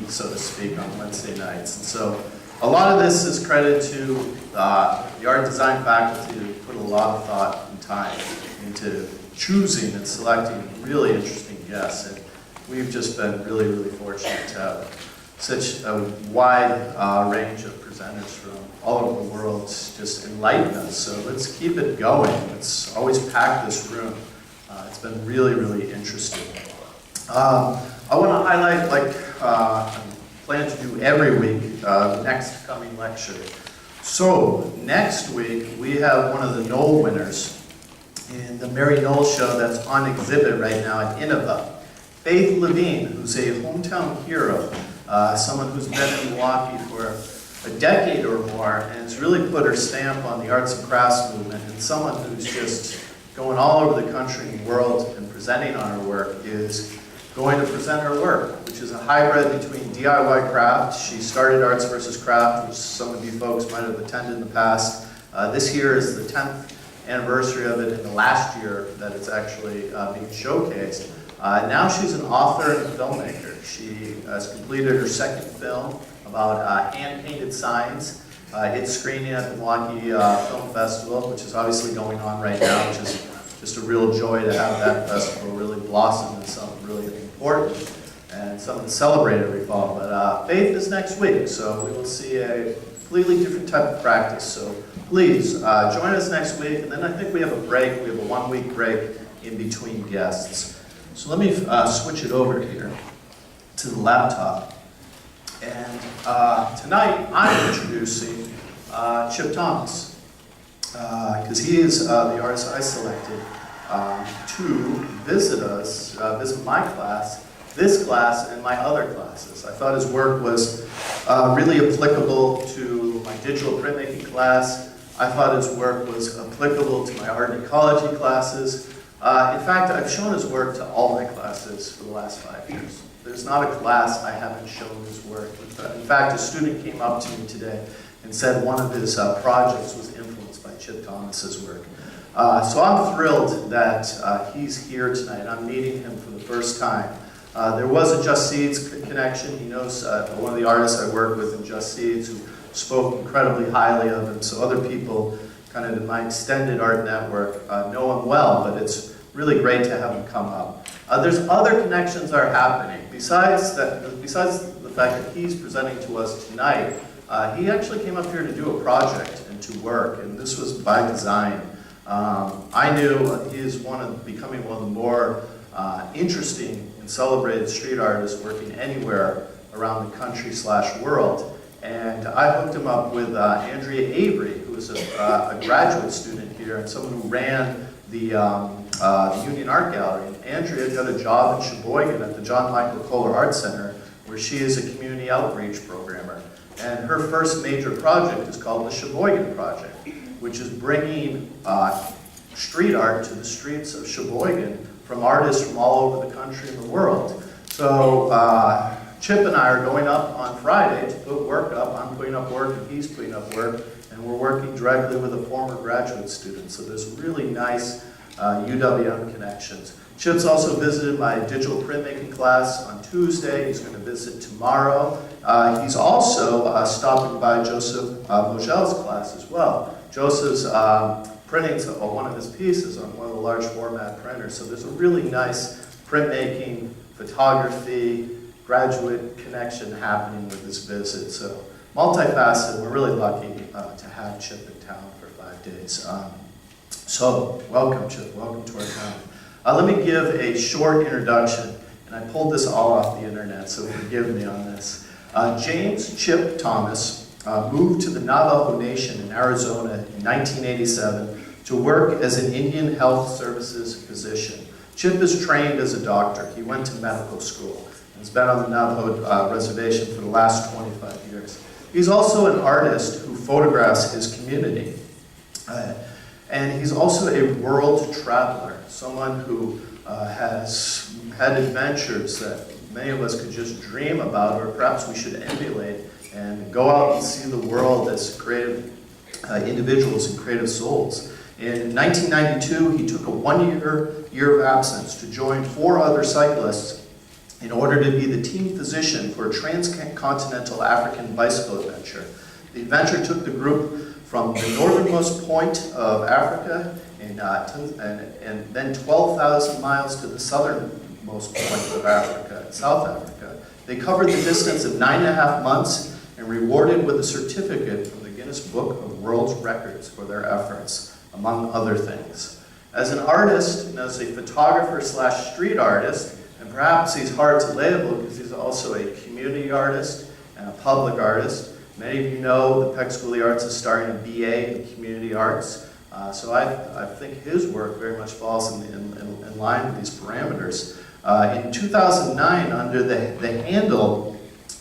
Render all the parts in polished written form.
meeting, so to speak, on Wednesday nights. And so a lot of this is credit to the art design faculty who put a lot of thought and time into choosing and selecting really interesting guests. And we've just been really, really fortunate to have such a wide range of presenters from all over the world just enlighten us. So let's keep it going. Let's always pack this room. It's been really, really interesting. I want to highlight, like I plan to do every week, the next coming lecture. So next week we have one of the Knoll winners in the Mary Knoll show that's on exhibit right now at Innova. Faith Levine, who's a hometown hero, someone who's been in Milwaukee for a decade or more and has really put her stamp on the arts and crafts movement, and someone who's just going all over the country and world and presenting on her work, is going to present her work, which is a hybrid between DIY craft. She started Arts versus Craft, which some of you folks might have attended in the past. This year is the 10th anniversary of it, and the last year that it's actually being showcased. Now she's an author and a filmmaker. She has completed her second film about hand-painted signs. It's screening at the Milwaukee Film Festival, which is obviously going on right now, which is just a real joy to have that festival really blossom into something really important and something to celebrate every fall. But Faith is next week, so we will see a completely different type of practice. So please join us next week, and then I think we have a break. We have a 1-week break in between guests. So let me switch it over here to the laptop. And tonight I'm introducing Chip Thomas, because he is the artist I selected to visit us, visit my class, this class, and my other classes. I thought his work was really applicable to my digital printmaking class. I thought his work was applicable to my art and ecology classes. In fact, I've shown his work to all my classes for the last 5 years. There's not a class I haven't shown his work. In fact, a student came up to me today and said one of his projects was influenced by Chip Thomas's work. So I'm thrilled that he's here tonight. I'm meeting him for the first time. There was a Just Seeds connection. He knows one of the artists I work with in Just Seeds who spoke incredibly highly of him. So other people kind of in my extended art network know him well, but it's really great to have him come up. There's other connections that are happening. Besides the fact that he's presenting to us tonight, he actually came up here to do a project and to work, and this was by design. I knew he is becoming one of the more interesting and celebrated street artists working anywhere around the country/world. And I hooked him up with Andrea Avery, who is a graduate student here and someone who ran the Union Art Gallery. And Andrea got a job in Sheboygan at the John Michael Kohler Art Center, where she is a community outreach programmer. And her first major project is called the Sheboygan Project, which is bringing street art to the streets of Sheboygan from artists from all over the country and the world. So Chip and I are going up on Friday to put work up. I'm putting up work and he's putting up work, and we're working directly with a former graduate student. So there's really nice UWM connections. Chip's also visited my digital printmaking class on Tuesday. He's going to visit tomorrow. He's also stopping by Joseph Mogel's class as well. Joseph's printing one of his pieces on one of the large format printers. So there's a really nice printmaking, photography, graduate connection happening with this visit. So multifaceted. We're really lucky to have Chip in town for 5 days. So welcome, Chip. Welcome to our town. Let me give a short introduction, and I pulled this all off the internet, so forgive me on this. James Chip Thomas moved to the Navajo Nation in Arizona in 1987 to work as an Indian Health Services physician. Chip is trained as a doctor. He went to medical school and has been on the Navajo reservation for the last 25 years. He's also an artist who photographs his community. And he's also a world traveler, someone who has had adventures that many of us could just dream about, or perhaps we should emulate and go out and see the world as creative individuals and creative souls. In 1992, he took a 1-year of absence to join 4 other cyclists in order to be the team physician for a transcontinental African bicycle adventure. The adventure took the group from the northernmost point of Africa and then 12,000 miles to the southernmost point of Africa, South Africa. They covered the distance of 9.5 months and rewarded with a certificate from the Guinness Book of World Records for their efforts, among other things. As an artist, and as a photographer slash street artist, and perhaps he's hard to label because he's also a community artist and a public artist. Many of you know the Peck School of the Arts is starting a BA in community arts. So I think his work very much falls in line with these parameters. In 2009, under the handle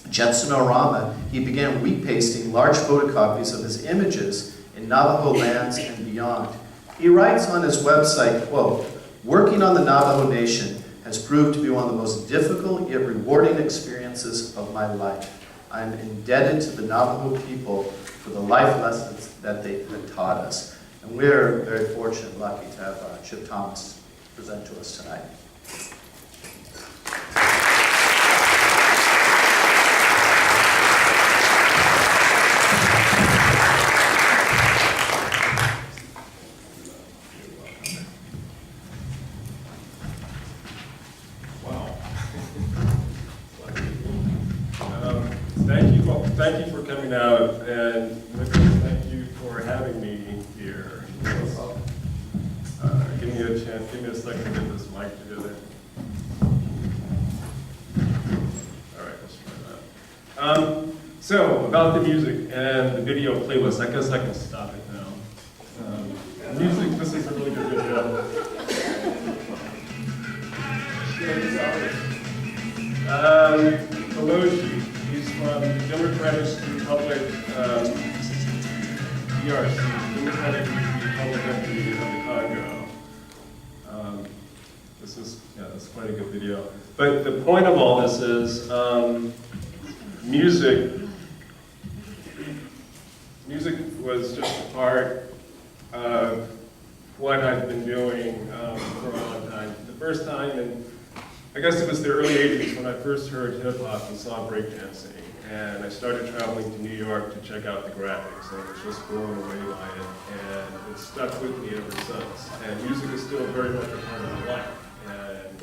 Jetsonorama, he began wheat pasting large photocopies of his images in Navajo lands and beyond. He writes on his website, quote, "Working on the Navajo Nation has proved to be one of the most difficult yet rewarding experiences of my life. I am indebted to the Navajo people for the life lessons that they have taught us." And we're very fortunate and lucky to have Chip Thomas present to us tonight. Thank you for coming out, and thank you for having me here. Give me a chance, give me a second to get this mic together. All right, let's try that. So, about the music and the video playlist, I guess I can stop it now. Music, this is a really good video. Pelosi. He's from the Democratic Republic, DRC, Democratic Republic of the Congo. That's quite a good video. But the point of all this is music was just a part of what I've been doing for a long time. The first time, and I guess it was the early 80s when I first heard hip-hop and saw breakdancing. And I started traveling to New York to check out the graphics, and I was just blown away by it. And it's stuck with me ever since. And music is still very much a part of my life. And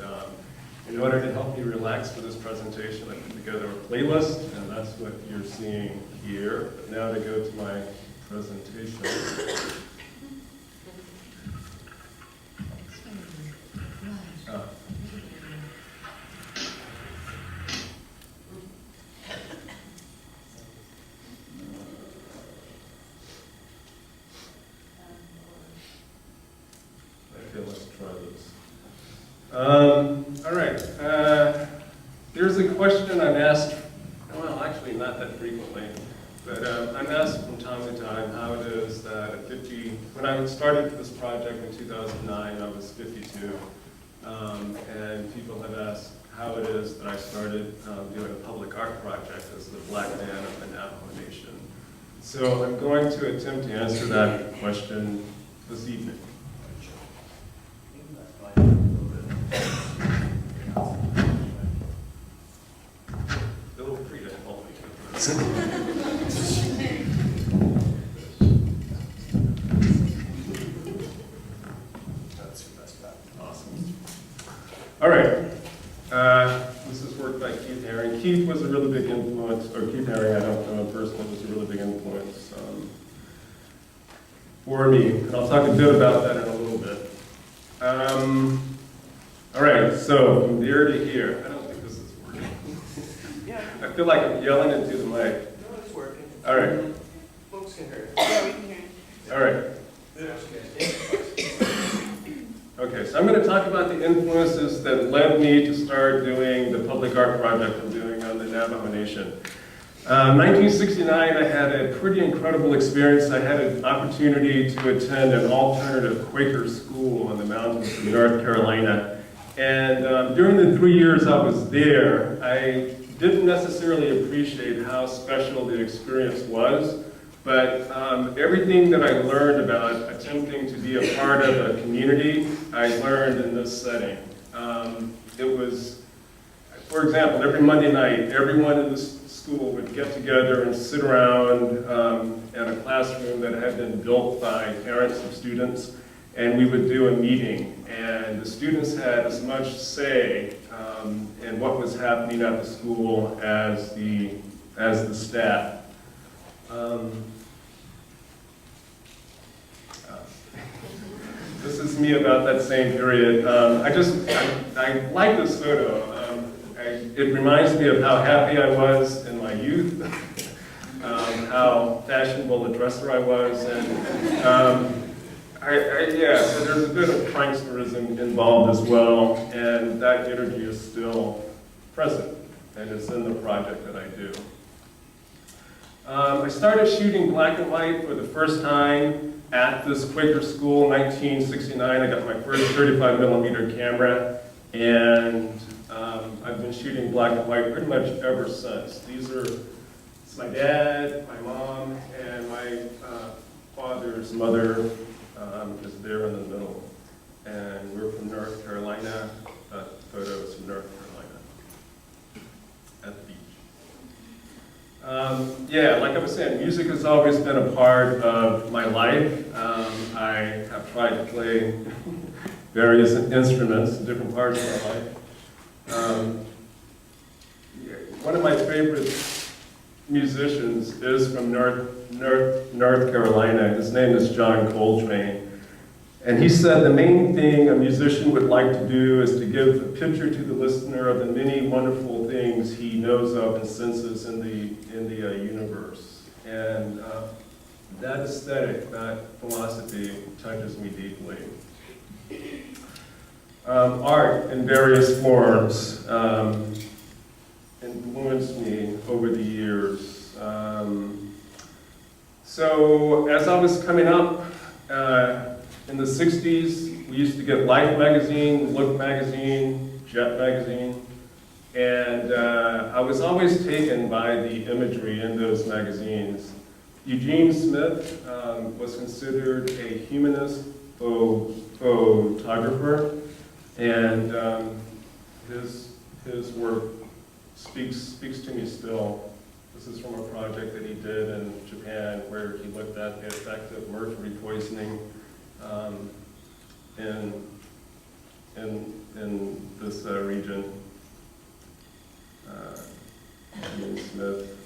in order to help me relax for this presentation, I put together a playlist, and that's what you're seeing here. But now to go to my presentation. Let's try this. All right. There's a question I'm asked, well, actually not that frequently, but I'm asked from time to time how it is that at 50, when I started this project in 2009, I was 52. And people have asked how it is that I started doing a public art project as the Black man of the Navajo Nation. So I'm going to attempt to answer that question this evening. Feel free to help me with this. That's your best bet. Awesome. All right. This is work by Keith Haring. Keith was a really big influence, or Keith Haring, I don't know him personally, was a really big influence for me. And I'll talk a bit about that in a little bit. All right, so from there to here. I don't think this is working. Yeah. I feel like I'm yelling into the mic. No, it's working. All right. Folks can hear it. Yeah, we can hear you. All right. Okay, so I'm going to talk about the influences that led me to start doing the public art project I'm doing on the Navajo Nation. 1969, I had a pretty incredible experience. I had an opportunity to attend an alternative Quaker school in the mountains of North Carolina. And during the 3 years I was there, I didn't necessarily appreciate how special the experience was, but everything that I learned about attempting to be a part of a community, I learned in this setting. for example, every Monday night, everyone in the school would get together and sit around in a classroom that had been built by parents of students, and we would do a meeting. And the students had as much say in what was happening at the school as the staff. This is me about that same period. I like this photo. It reminds me of how happy I was in my youth, how fashionable a dresser I was, and yeah, so there's a bit of pranksterism involved as well, and that energy is still present, and it's in the project that I do. I started shooting black and white for the first time at this Quaker school in 1969. I got my first 35mm camera, and I've been shooting black and white pretty much ever since. It's my dad, my mom, and my father's mother is there in the middle. And we're from North Carolina. That photo is from North Carolina at the beach. Yeah, like I was saying, music has always been a part of my life. I have tried to play various instruments in different parts of my life. One of my favorite musicians is from North Carolina. His name is John Coltrane. And he said the main thing a musician would like to do is to give a picture to the listener of the many wonderful things he knows of and senses in the universe. And that aesthetic, that philosophy touches me deeply. Art in various forms influenced me over the years. So as I was coming up in the 60s, we used to get Life magazine, Look magazine, Jet magazine, and I was always taken by the imagery in those magazines. Eugene Smith was considered a humanist photographer, and his work speaks to me still. This is from a project that he did in Japan where he looked at the effect of mercury poisoning in this region. Eugene Smith.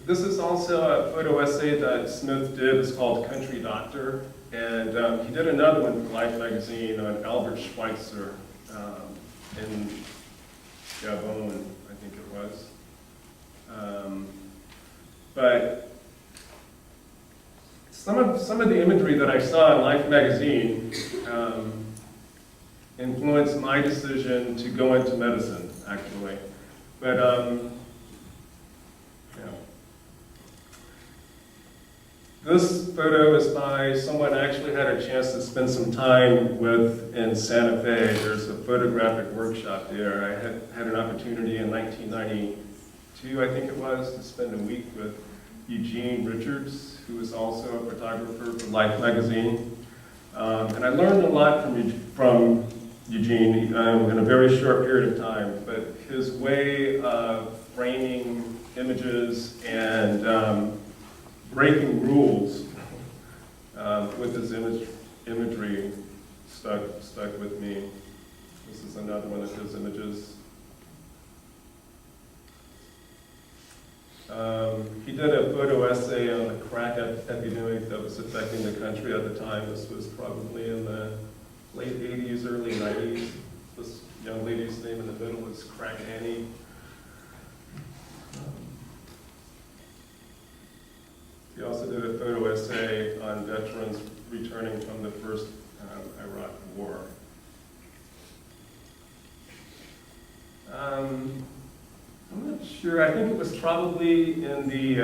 This is also a photo essay that Smith did. It's called Country Doctor. And he did another one for Life magazine on Albert Schweitzer in Gabon, I think it was. But some of the imagery that I saw in Life magazine influenced my decision to go into medicine, actually. But this photo is by someone I actually had a chance to spend some time with in Santa Fe. There's a photographic workshop there. I had an opportunity in 1992, I think it was, to spend a week with Eugene Richards, who is also a photographer for Life magazine. And I learned a lot from Eugene in a very short period of time, but his way of framing images and breaking rules with his imagery stuck with me. This is another one of his images. He did a photo essay on the crack epidemic that was affecting the country at the time. This was probably in the late 80s, early 90s. This young lady's name in the middle is Crack Annie. He also did a photo essay on veterans returning from the first Iraq War. I'm not sure. I think it was probably in the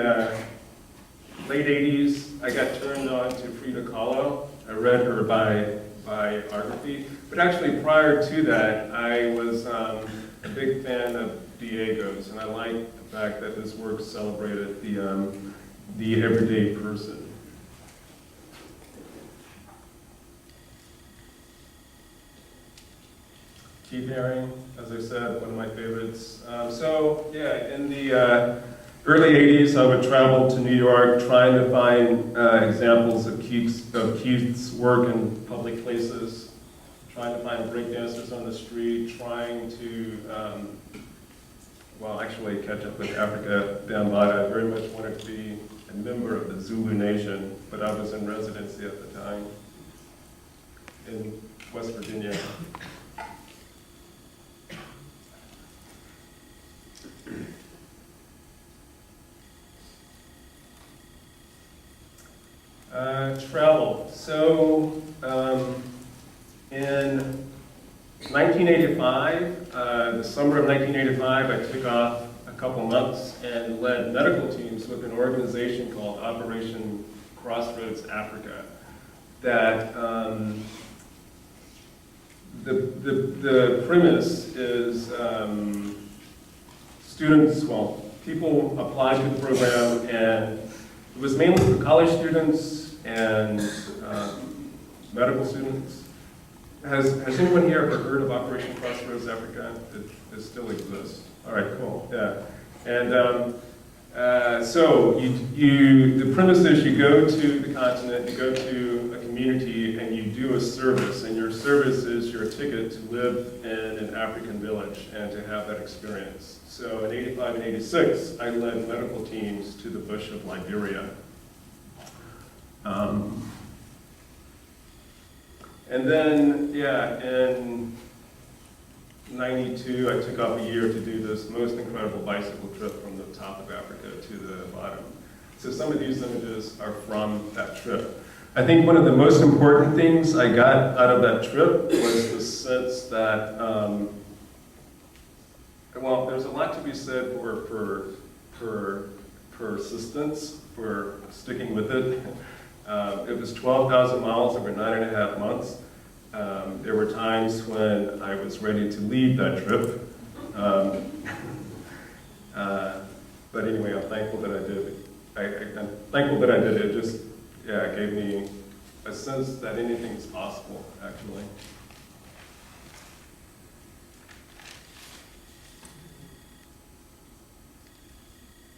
late 80s I got turned on to Frida Kahlo. I read her biography. But actually prior to that, I was a big fan of Diego's, and I liked the fact that his work celebrated the everyday person. Keith Haring, as I said, one of my favorites. So yeah, in the early 80s, I would travel to New York trying to find examples of Keith's work in public places, trying to find breakdancers on the street, trying to, well, actually catch up with Africa Bambaataa. I very much wanted to be a member of the Zulu Nation, but I was in residency at the time in West Virginia. Travel. So in 1985, the summer of 1985, I took off a couple months and led medical teams with an organization called Operation Crossroads Africa. That the premise is students, well, people applied to the program, and it was mainly for college students and medical students. Has anyone here ever heard of Operation Crossroads Africa? It still exists. All right, cool. Yeah, and so the premise is you go to the continent, you go to a community, and you do a service, and your service is your ticket to live in an African village and to have that experience. So in 85 and 86, I led medical teams to the bush of Liberia. And then, yeah, in 92, I took off a year to do this most incredible bicycle trip from the top of Africa to the bottom. So some of these images are from that trip. I think one of the most important things I got out of that trip was the sense that, well, there's a lot to be said for persistence, for sticking with it. It was 12,000 miles over 9.5 months. There were times when I was ready to leave that trip. But anyway, I'm thankful that I did it. I'm thankful that I did it. It just, yeah, it gave me a sense that anything is possible, actually.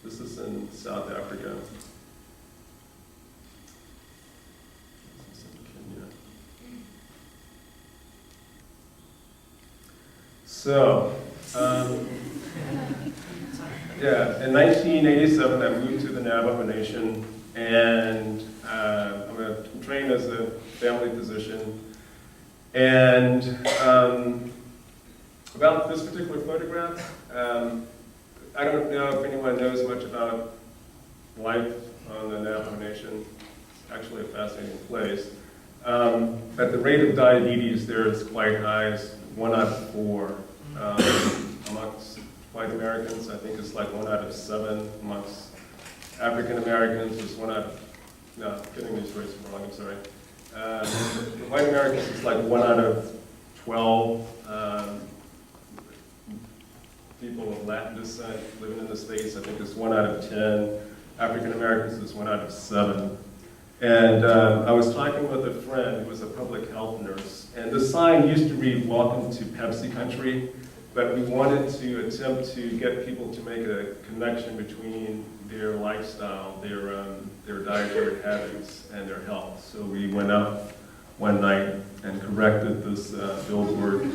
This is in South Africa. This is in Kenya. So, yeah, in 1987, I moved to the Navajo Nation, and I'm trained as a family physician. And about this particular photograph, I don't know if anyone knows much about life on the Navajo Nation. It's actually a fascinating place. But the rate of diabetes there is quite high. It's 1 out of 4. Amongst white Americans, I think it's like 1 out of 7. Amongst African Americans, it's 1 out of, no, getting these rates wrong, I'm sorry. For white Americans, it's like 1 out of 12. People of Latin descent living in the States, I think it's 1 out of 10. African Americans is 1 out of 7. And I was talking with a friend who was a public health nurse, and the sign used to read, "Welcome to Pepsi Country," but we wanted to attempt to get people to make a connection between their lifestyle, their dietary habits, and their health. So we went out one night and corrected this billboard.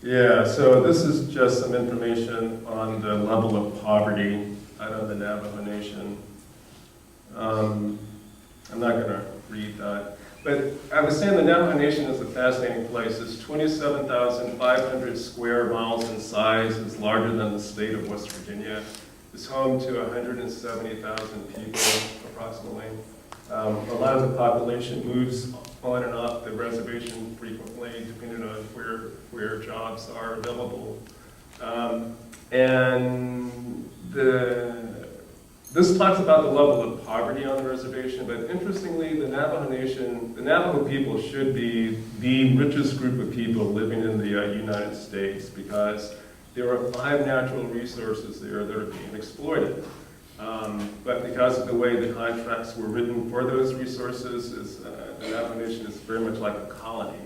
Yeah, so this is just some information on the level of poverty out of the Navajo Nation. I'm not going to read that. But I was saying the Navajo Nation is a fascinating place. It's 27,500 square miles in size. It's larger than the state of West Virginia. It's home to 170,000 people, approximately. A lot of the population moves on and off the reservation frequently, depending on where jobs are available. This talks about the level of poverty on the reservation, but interestingly, the Navajo people should be the richest group of people living in the United States, because there are 5 natural resources there that are being exploited. But because of the way the contracts were written for those resources, the Navajo Nation is very much like a colony.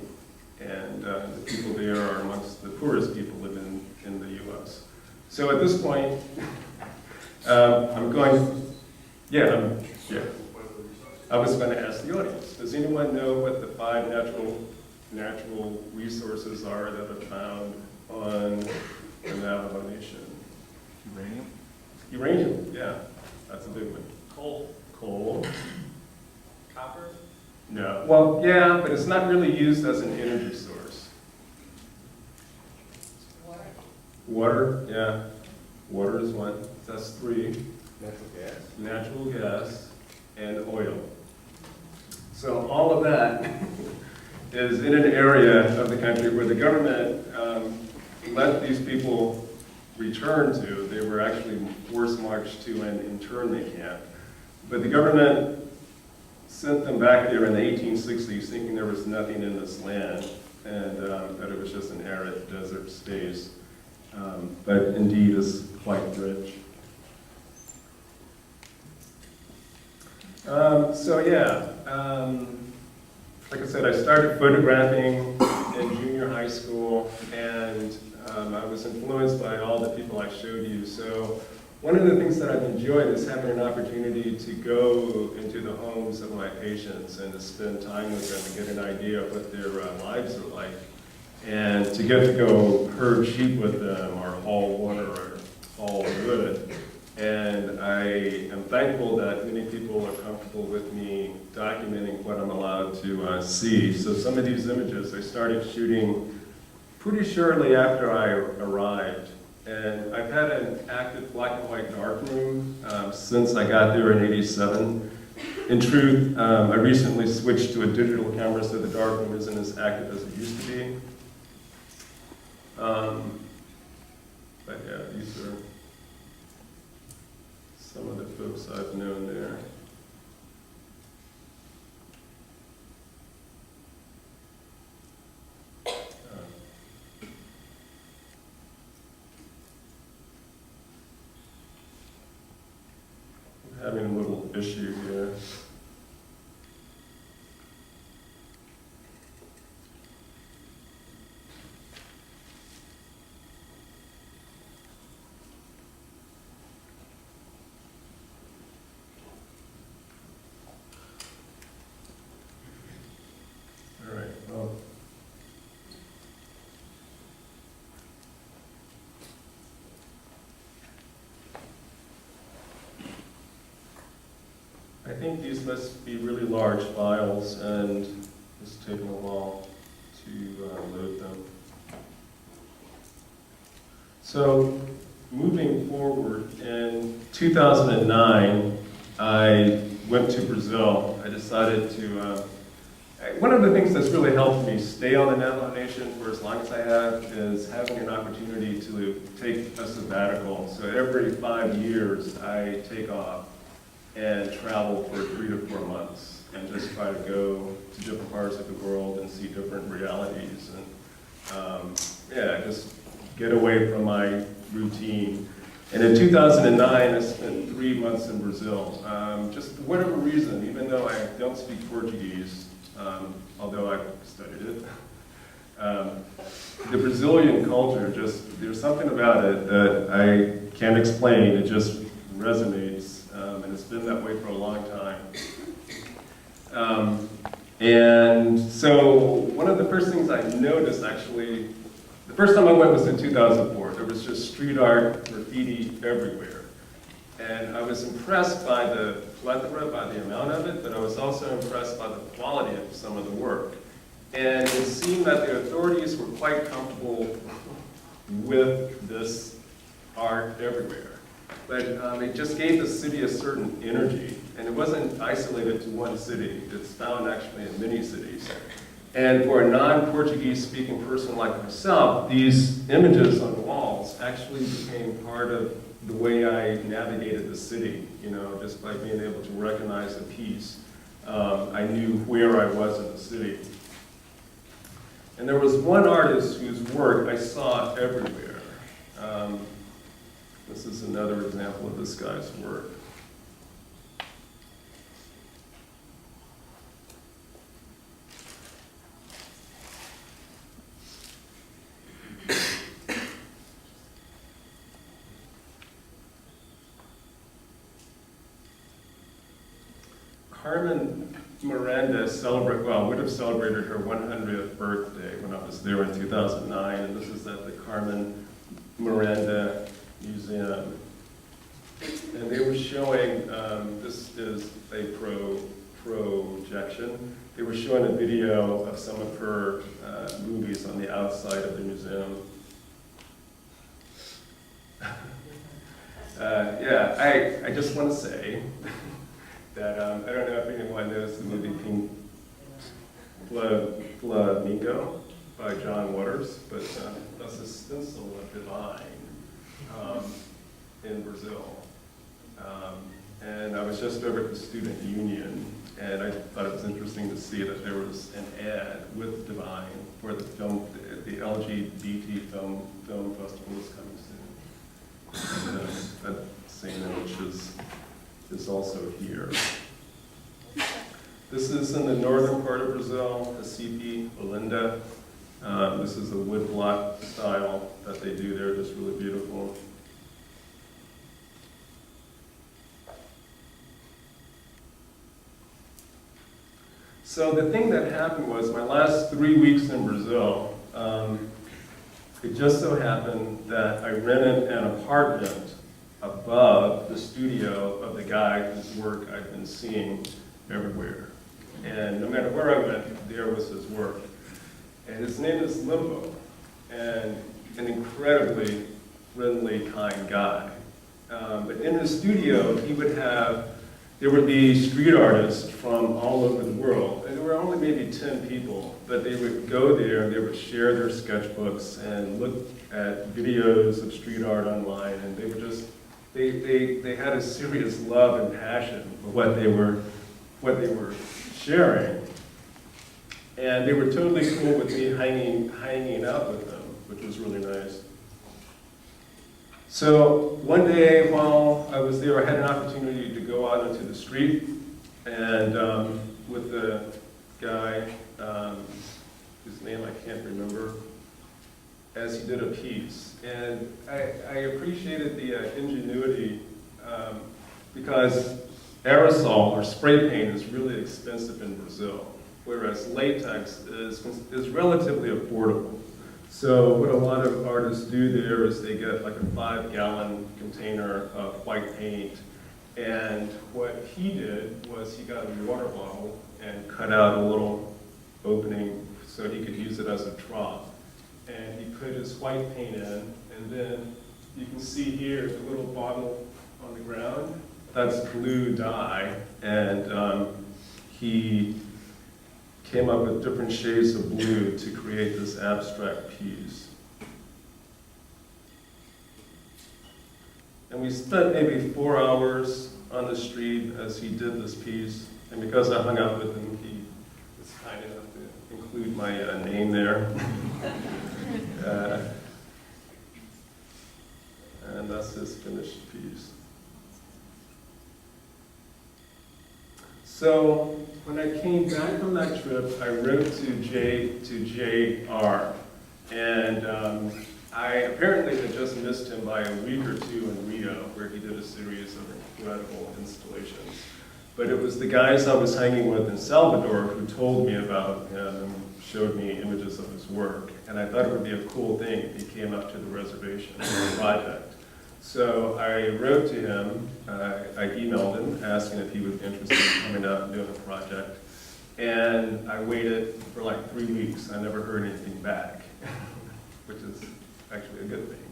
And the people there are amongst the poorest people living in the US. So at this point, I'm going, yeah. I was going to ask the audience, does anyone know what the 5 natural resources are that are found on the Navajo Nation? Uranium? Uranium, yeah, that's a big one. Coal, Coal? copper, No. Well, yeah, but it's not really used as an energy source. water, Water, yeah. Water is one. That's 3. Natural gas? Natural gas and oil. So all of that is in an area of the country where the government let these people return to. They were actually forced marched to an internment camp. But the government sent them back there in the 1860s thinking there was nothing in this land and that it was just an arid desert space. But indeed is quite rich. Like I said, I started photographing in junior high school, and I was influenced by all the people I showed you. So one of the things that I've enjoyed is having an opportunity to go into the homes of my patients and to spend time with them and get an idea of what their lives are like, and to get to go herd sheep with them or haul water or haul wood. And I am thankful that many people are comfortable with me documenting what I'm allowed to see. So some of these images I started shooting pretty shortly after I arrived. And I've had an active black and white darkroom since I got there in '87. In truth, I recently switched to a digital camera so the darkroom isn't as active as it used to be. But yeah, these are some of the folks I've known there. I'm having a little issue here. All right, well. I think these must be really large files, and it's taken a while to load them. So, moving forward, in 2009, I went to Brazil. I decided to, one of the things that's really helped me stay on the Navajo Nation for as long as I have is having an opportunity to take a sabbatical. So every 5 years, I take off and travel for 3 to 4 months and just try to go to different parts of the world and see different realities and yeah, just get away from my routine. And in 2009, I spent 3 months in Brazil. Just for whatever reason, even though I don't speak Portuguese, although I've studied it, the Brazilian culture, just there's something about it that I can't explain. It just resonates. And it's been that way for a long time. And so one of the first things I noticed, actually, the first time I went was in 2004. There was just street art, graffiti everywhere. And I was impressed by the plethora, by the amount of it, but I was also impressed by the quality of some of the work. And it seemed that the authorities were quite comfortable with this art everywhere. But it just gave the city a certain energy, and it wasn't isolated to one city. It's found actually in many cities. And for a non-Portuguese speaking person like myself, these images on the walls actually became part of the way I navigated the city, you know, just by being able to recognize a piece. I knew where I was in the city. And there was one artist whose work I saw everywhere. This is another example of this guy's work. Carmen Miranda would have celebrated her 100th birthday when I was there in 2009, and this is at the Carmen Miranda Museum. And they were showing, this is a projection. They were showing a video of some of her movies on the outside of the museum. Yeah, I just want to say that I don't know if anyone knows the movie Pink Flamingo by John Waters, but that's a stencil of Divine in Brazil. And I was just over at the Student Union, and I thought it was interesting to see that there was an ad with Divine for the LGBT film festival is coming soon. And that same image is also here. This is in the northern part of Brazil, Recife, Olinda. This is a woodblock style that they do there, just really beautiful. So the thing that happened was my last 3 weeks in Brazil, it just so happened that I rented an apartment above the studio of the guy whose work I've been seeing everywhere. And no matter where I went, there was his work. And his name is Limbo, and an incredibly friendly, kind guy. But in his studio, there would be street artists from all over the world. And there were only maybe 10 people, but they would go there and they would share their sketchbooks and look at videos of street art online, and they were just, they had a serious love and passion for what they were sharing. And they were totally cool with me hanging out with them, which was really nice. So one day while I was there, I had an opportunity to go out into the street and with the guy, whose name I can't remember, as he did a piece. And I appreciated the ingenuity because aerosol or spray paint is really expensive in Brazil, whereas latex is relatively affordable. So what a lot of artists do there is they get like a 5-gallon container of white paint, and what he did was he got a water bottle and cut out a little opening so he could use it as a trough. And he put his white paint in, and then you can see here the little bottle on the ground. That's blue dye, and he came up with different shades of blue to create this abstract piece. And we spent maybe 4 hours on the street as he did this piece, and because I hung out with him, he was kind enough to include my name there. And that's his finished piece. So when I came back from that trip, I wrote to JR, and I apparently had just missed him by a week or two in Rio, where he did a series of incredible installations. But it was the guys I was hanging with in Salvador who told me about him and showed me images of his work, and I thought it would be a cool thing if he came up to the reservation for a project. So I wrote to him, I emailed him asking if he would be interested in coming out and doing a project. And I waited for like 3 weeks. I never heard anything back, which is actually a good thing.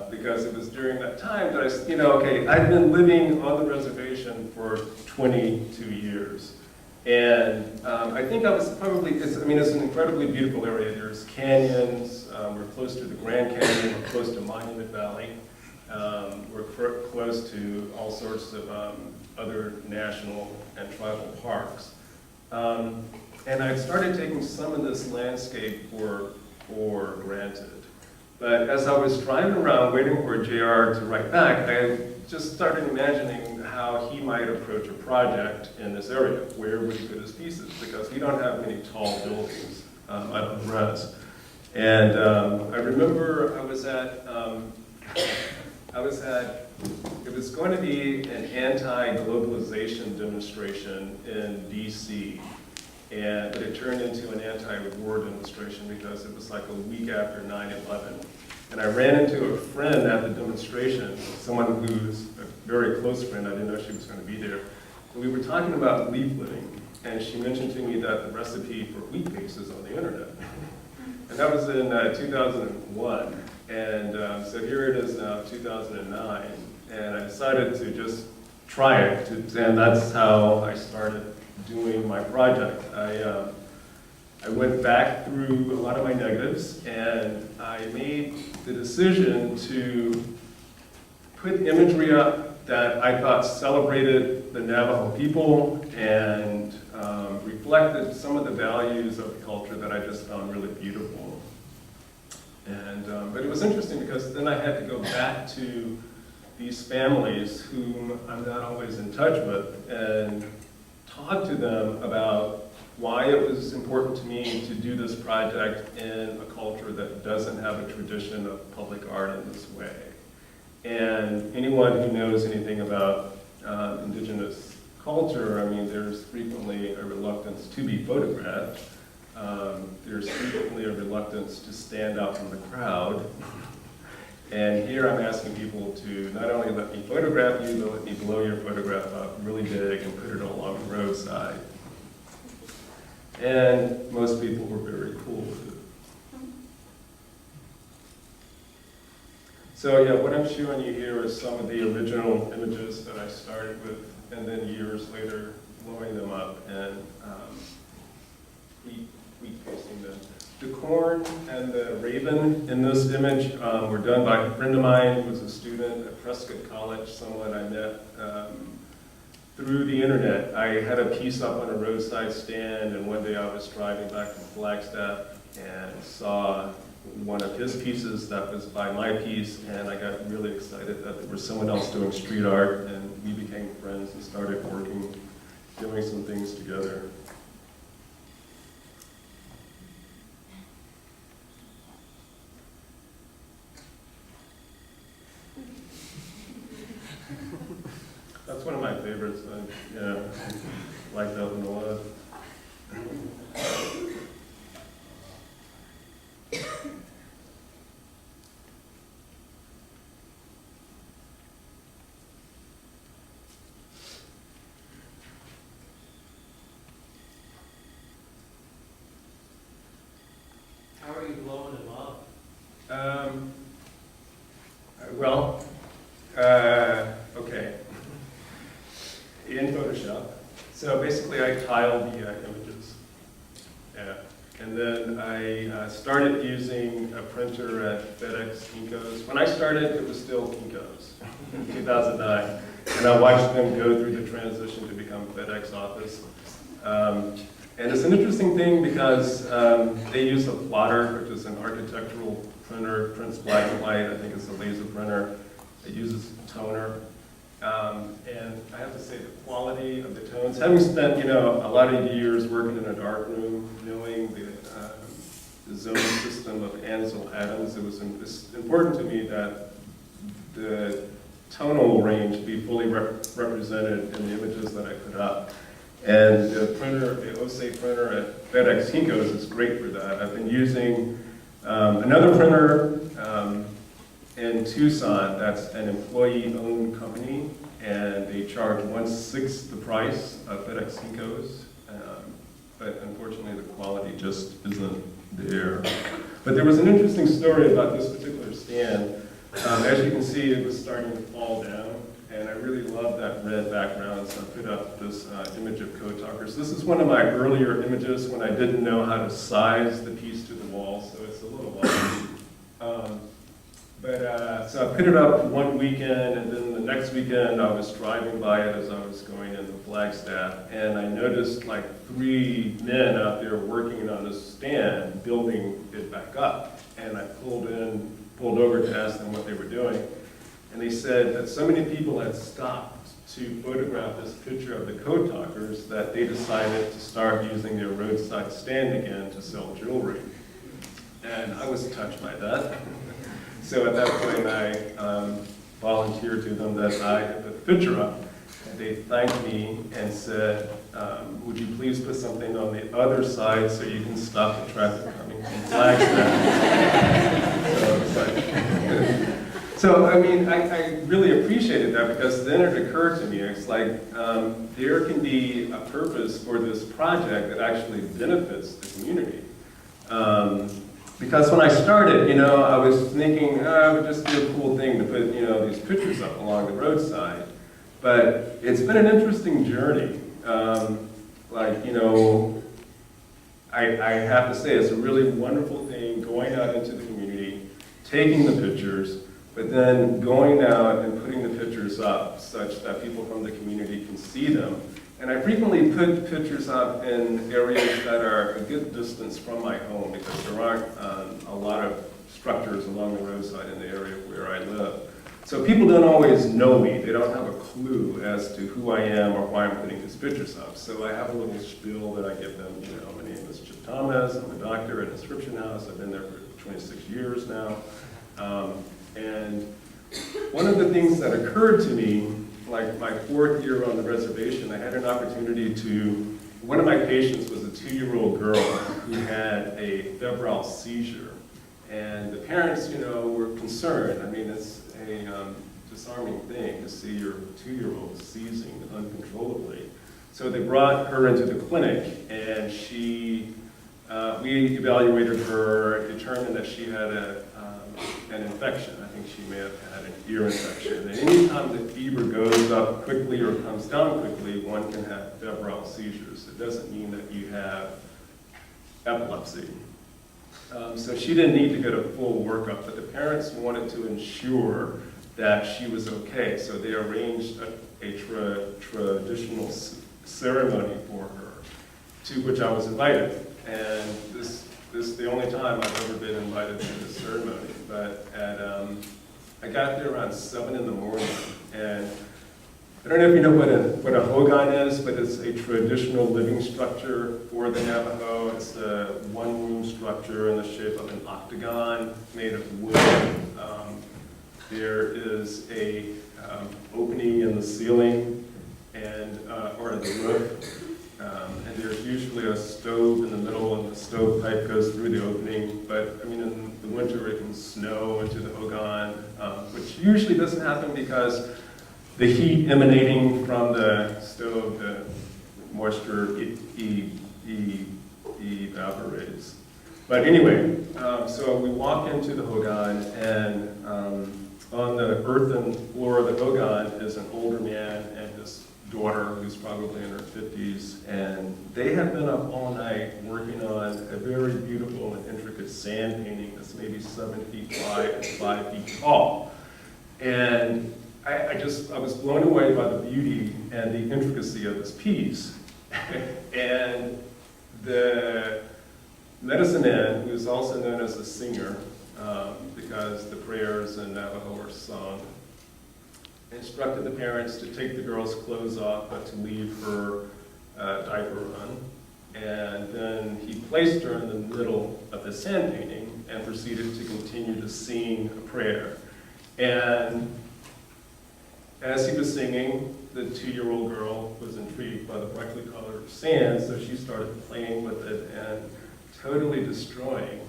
Because it was during that time that I'd been living on the reservation for 22 years. And I think I was probably, it's an incredibly beautiful area. There's canyons, we're close to the Grand Canyon, we're close to Monument Valley. We're close to all sorts of other national and tribal parks. And I started taking some of this landscape for granted. But as I was driving around waiting for JR to write back, I just started imagining how he might approach a project in this area. Where would he put his pieces? Because we don't have many tall buildings out of the res. And I remember I was at it was going to be an anti-globalization demonstration in DC, but it turned into an anti-war demonstration because it was like a week after 9/11. And I ran into a friend at the demonstration, someone who's a very close friend. I didn't know she was going to be there. And we were talking about leafleting, and she mentioned to me that the recipe for wheat paste is on the internet. And that was in 2001. And so here it is now, 2009. And I decided to just try it, and that's how I started doing my project. I went back through a lot of my negatives, and I made the decision to put imagery up that I thought celebrated the Navajo people and reflected some of the values of the culture that I just found really beautiful. And but it was interesting because then I had to go back to these families whom I'm not always in touch with and talk to them about why it was important to me to do this project in a culture that doesn't have a tradition of public art in this way. And anyone who knows anything about indigenous culture, I mean, there's frequently a reluctance to be photographed. There's frequently a reluctance to stand out from the crowd. And here I'm asking people to not only let me photograph you, but let me blow your photograph up really big and put it along the roadside. And most people were very cool with it. So yeah, what I'm showing you here is some of the original images that I started with, and then years later blowing them up and wheat pasting them. The corn and the raven in this image were done by a friend of mine who was a student at Prescott College, someone I met through the internet. I had a piece up on a roadside stand, and one day I was driving back from Flagstaff and saw one of his pieces that was by my piece, and I got really excited that there was someone else doing street art, and we became friends and started working, doing some things together. That's one of my favorites. Yeah, like that one a lot. How are you blowing them up? Well, okay. In Photoshop. So basically I tiled the images. Yeah. And then I started using a printer at FedEx Kinko's. When I started, it was still Kinko's in 2009. And I watched them go through the transition to become FedEx Office. And it's an interesting thing because they use a plotter, which is an architectural printer, prints black and white. I think it's a laser printer. It uses toner. And I have to say the quality of the tones, having spent, a lot of years working in a dark room, knowing the zone system of Ansel Adams, it's important to me that the tonal range be fully represented in the images that I put up. And the printer, the OSE printer at FedEx Kinko's is great for that. I've been using another printer in Tucson that's an employee-owned company, and they charge 1/6 the price of FedEx Kinko's, but unfortunately the quality just isn't there. But there was an interesting story about this particular stand. As you can see, it was starting to fall down, and I really love that red background, so I put up this image of code talkers. This is one of my earlier images when I didn't know how to size the piece to the wall, so it's a little wobbly. So I put it up one weekend, and then the next weekend I was driving by it as I was going into Flagstaff, and I noticed like 3 men out there working on this stand, building it back up. And I pulled over to ask them what they were doing. And they said that so many people had stopped to photograph this picture of the code talkers that they decided to start using their roadside stand again to sell jewelry. And I was touched by that. So at that point, I volunteered to them that I had put the picture up. And they thanked me and said, would you please put something on the other side so you can stop the traffic coming from Flagstaff? So it's like, so, I mean, I really appreciated that because then it occurred to me, it's like, there can be a purpose for this project that actually benefits the community. Because when I started, you know, I was thinking, oh, it would just be a cool thing to put, you know, these pictures up along the roadside. But it's been an interesting journey. Like, you know, I have to say it's a really wonderful thing going out into the community, taking the pictures, but then going out and putting the pictures up such that people from the community can see them. And I frequently put pictures up in areas that are a good distance from my home because there aren't a lot of structures along the roadside in the area where I live. So people don't always know me. They don't have a clue as to who I am or why I'm putting these pictures up. So I have a little spiel that I give them. You know, my name is Chip Thomas. I'm a doctor at a description house. I've been there for 26 years now. And one of the things that occurred to me, like my 4th year on the reservation, I had an opportunity to, one of my patients was a 2-year-old girl who had a febrile seizure. And the parents, you know, were concerned. I mean, it's a disarming thing to see your 2-year-old seizing uncontrollably. So they brought her into the clinic, and we evaluated her, determined that she had an infection. I think she may have had an ear infection. And anytime the fever goes up quickly or comes down quickly, one can have febrile seizures. It doesn't mean that you have epilepsy. So she didn't need to get a full workup, but the parents wanted to ensure that she was okay. So they arranged a traditional ceremony for her, to which I was invited. And this is the only time I've ever been invited to this ceremony. But I got there around 7 in the morning, and I don't know if you know what a hogan is, but it's a traditional living structure for the Navajo. It's a one-room structure in the shape of an octagon made of wood. There is a opening in the ceiling and or the roof. And there's usually a stove in the middle, and the stove pipe goes through the opening. But I mean, in the winter, it can snow into the hogan, which usually doesn't happen because the heat emanating from the stove, the moisture evaporates. But anyway, so we walk into the hogan, and on the earthen floor of the hogan is an older man and his daughter, who's probably in her 50s, and they have been up all night working on a very beautiful and intricate sand painting that's maybe 7 feet wide and 5 feet tall. And I was blown away by the beauty and the intricacy of this piece. And the medicine man, who is also known as a singer, because the prayers in Navajo are sung, instructed the parents to take the girl's clothes off, but to leave her diaper on. And then he placed her in the middle of the sand painting and proceeded to continue to sing a prayer. And as he was singing, the 2-year-old girl was intrigued by the brightly colored sand, so she started playing with it and totally destroying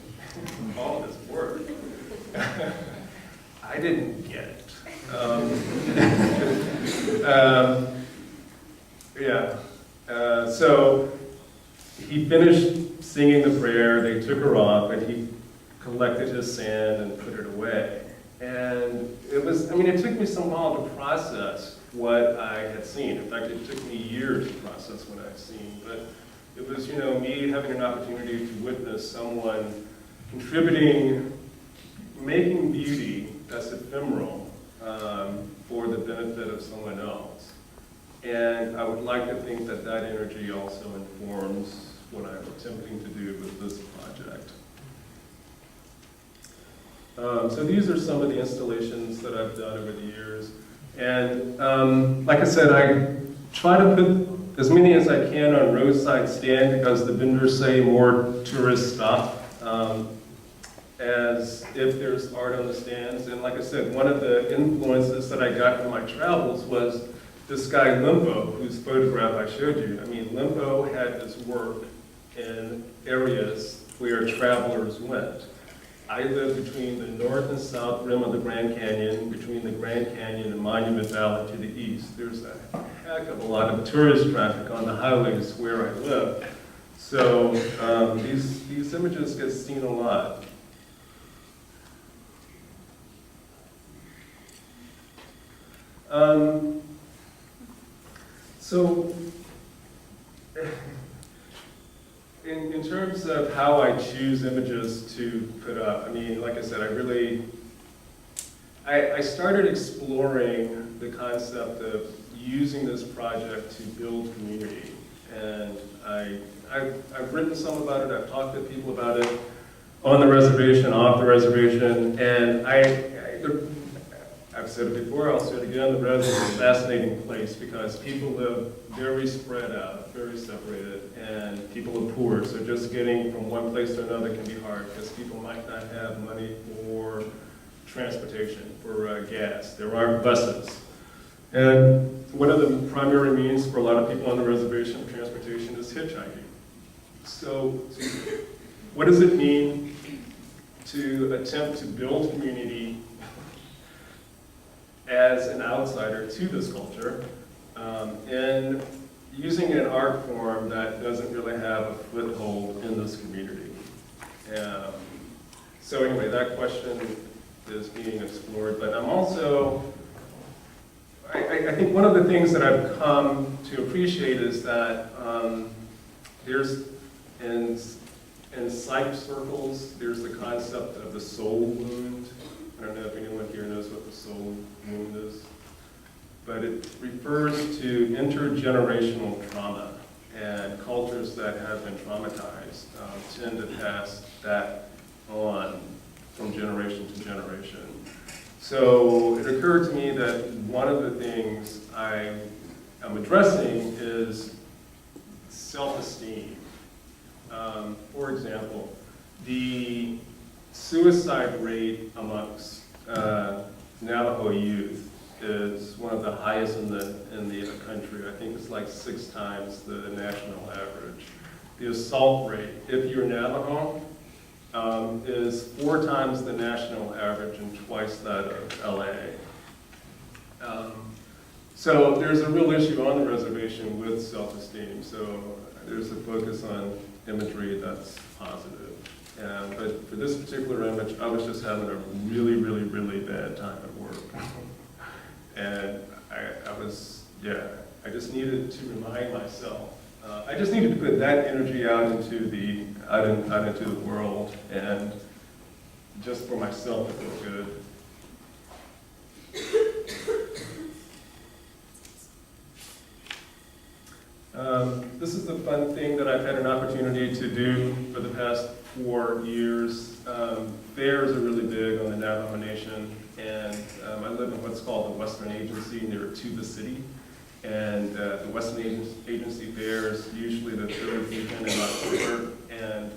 all of his work. I didn't get it. So he finished singing the prayer, they took her off, and he collected his sand and put it away. And it was, I mean, it took me some while to process what I had seen. In fact, it took me years to process what I'd seen. But it was, you know, me having an opportunity to witness someone contributing, making beauty that's ephemeral for the benefit of someone else. And I would like to think that that energy also informs what I'm attempting to do with this project. So these are some of the installations that I've done over the years. And like I said, I try to put as many as I can on roadside stand because the vendors say more tourist stuff. as if there's art on the stands. And like I said, one of the influences that I got from my travels was this guy Limpo, whose photograph I showed you. I mean, Limpo had his work in areas where travelers went. I live between the north and south rim of the Grand Canyon, between the Grand Canyon and Monument Valley to the east. There's a heck of a lot of tourist traffic on the highways where I live. So these images get seen a lot. So in terms of how I choose images to put up, I mean, like I said, I started exploring the concept of using this project to build community. And I've written some about it, I've talked to people about it on the reservation, off the reservation, and I've said it before, I'll say it again, the res is a fascinating place because people live very spread out, very separated, and people are poor, so just getting from one place to another can be hard because people might not have money for transportation, for gas. There aren't buses. And one of the primary means for a lot of people on the reservation of transportation is hitchhiking. So what does it mean to attempt to build community as an outsider to this culture, and using an art form that doesn't really have a foothold in this community? So anyway, that question is being explored, but I'm also, I think one of the things that I've come to appreciate is that there's, in psych circles, there's the concept of the soul wound. I don't know if anyone here knows what the soul wound is, but it refers to intergenerational trauma, and cultures that have been traumatized tend to pass that on from generation to generation. So it occurred to me that one of the things I'm addressing is self-esteem. For example, the suicide rate amongst Navajo youth is one of the highest in the country. I think it's like 6 times the national average. The assault rate, if you're Navajo, is 4 times the national average and twice that of LA. So there's a real issue on the reservation with self-esteem. So there's a focus on imagery that's positive. But for this particular image, I was just having a really, really, really bad time at work. And I just needed to remind myself. I just needed to put that energy out into the world, and just for myself to feel good. This is the fun thing that I've had an opportunity to do for the past 4 years. Fairs are really big on the Navajo Nation, and I live in what's called the Western Agency near Tuba City. And the Western Agency Fair is usually the 3rd weekend in October. And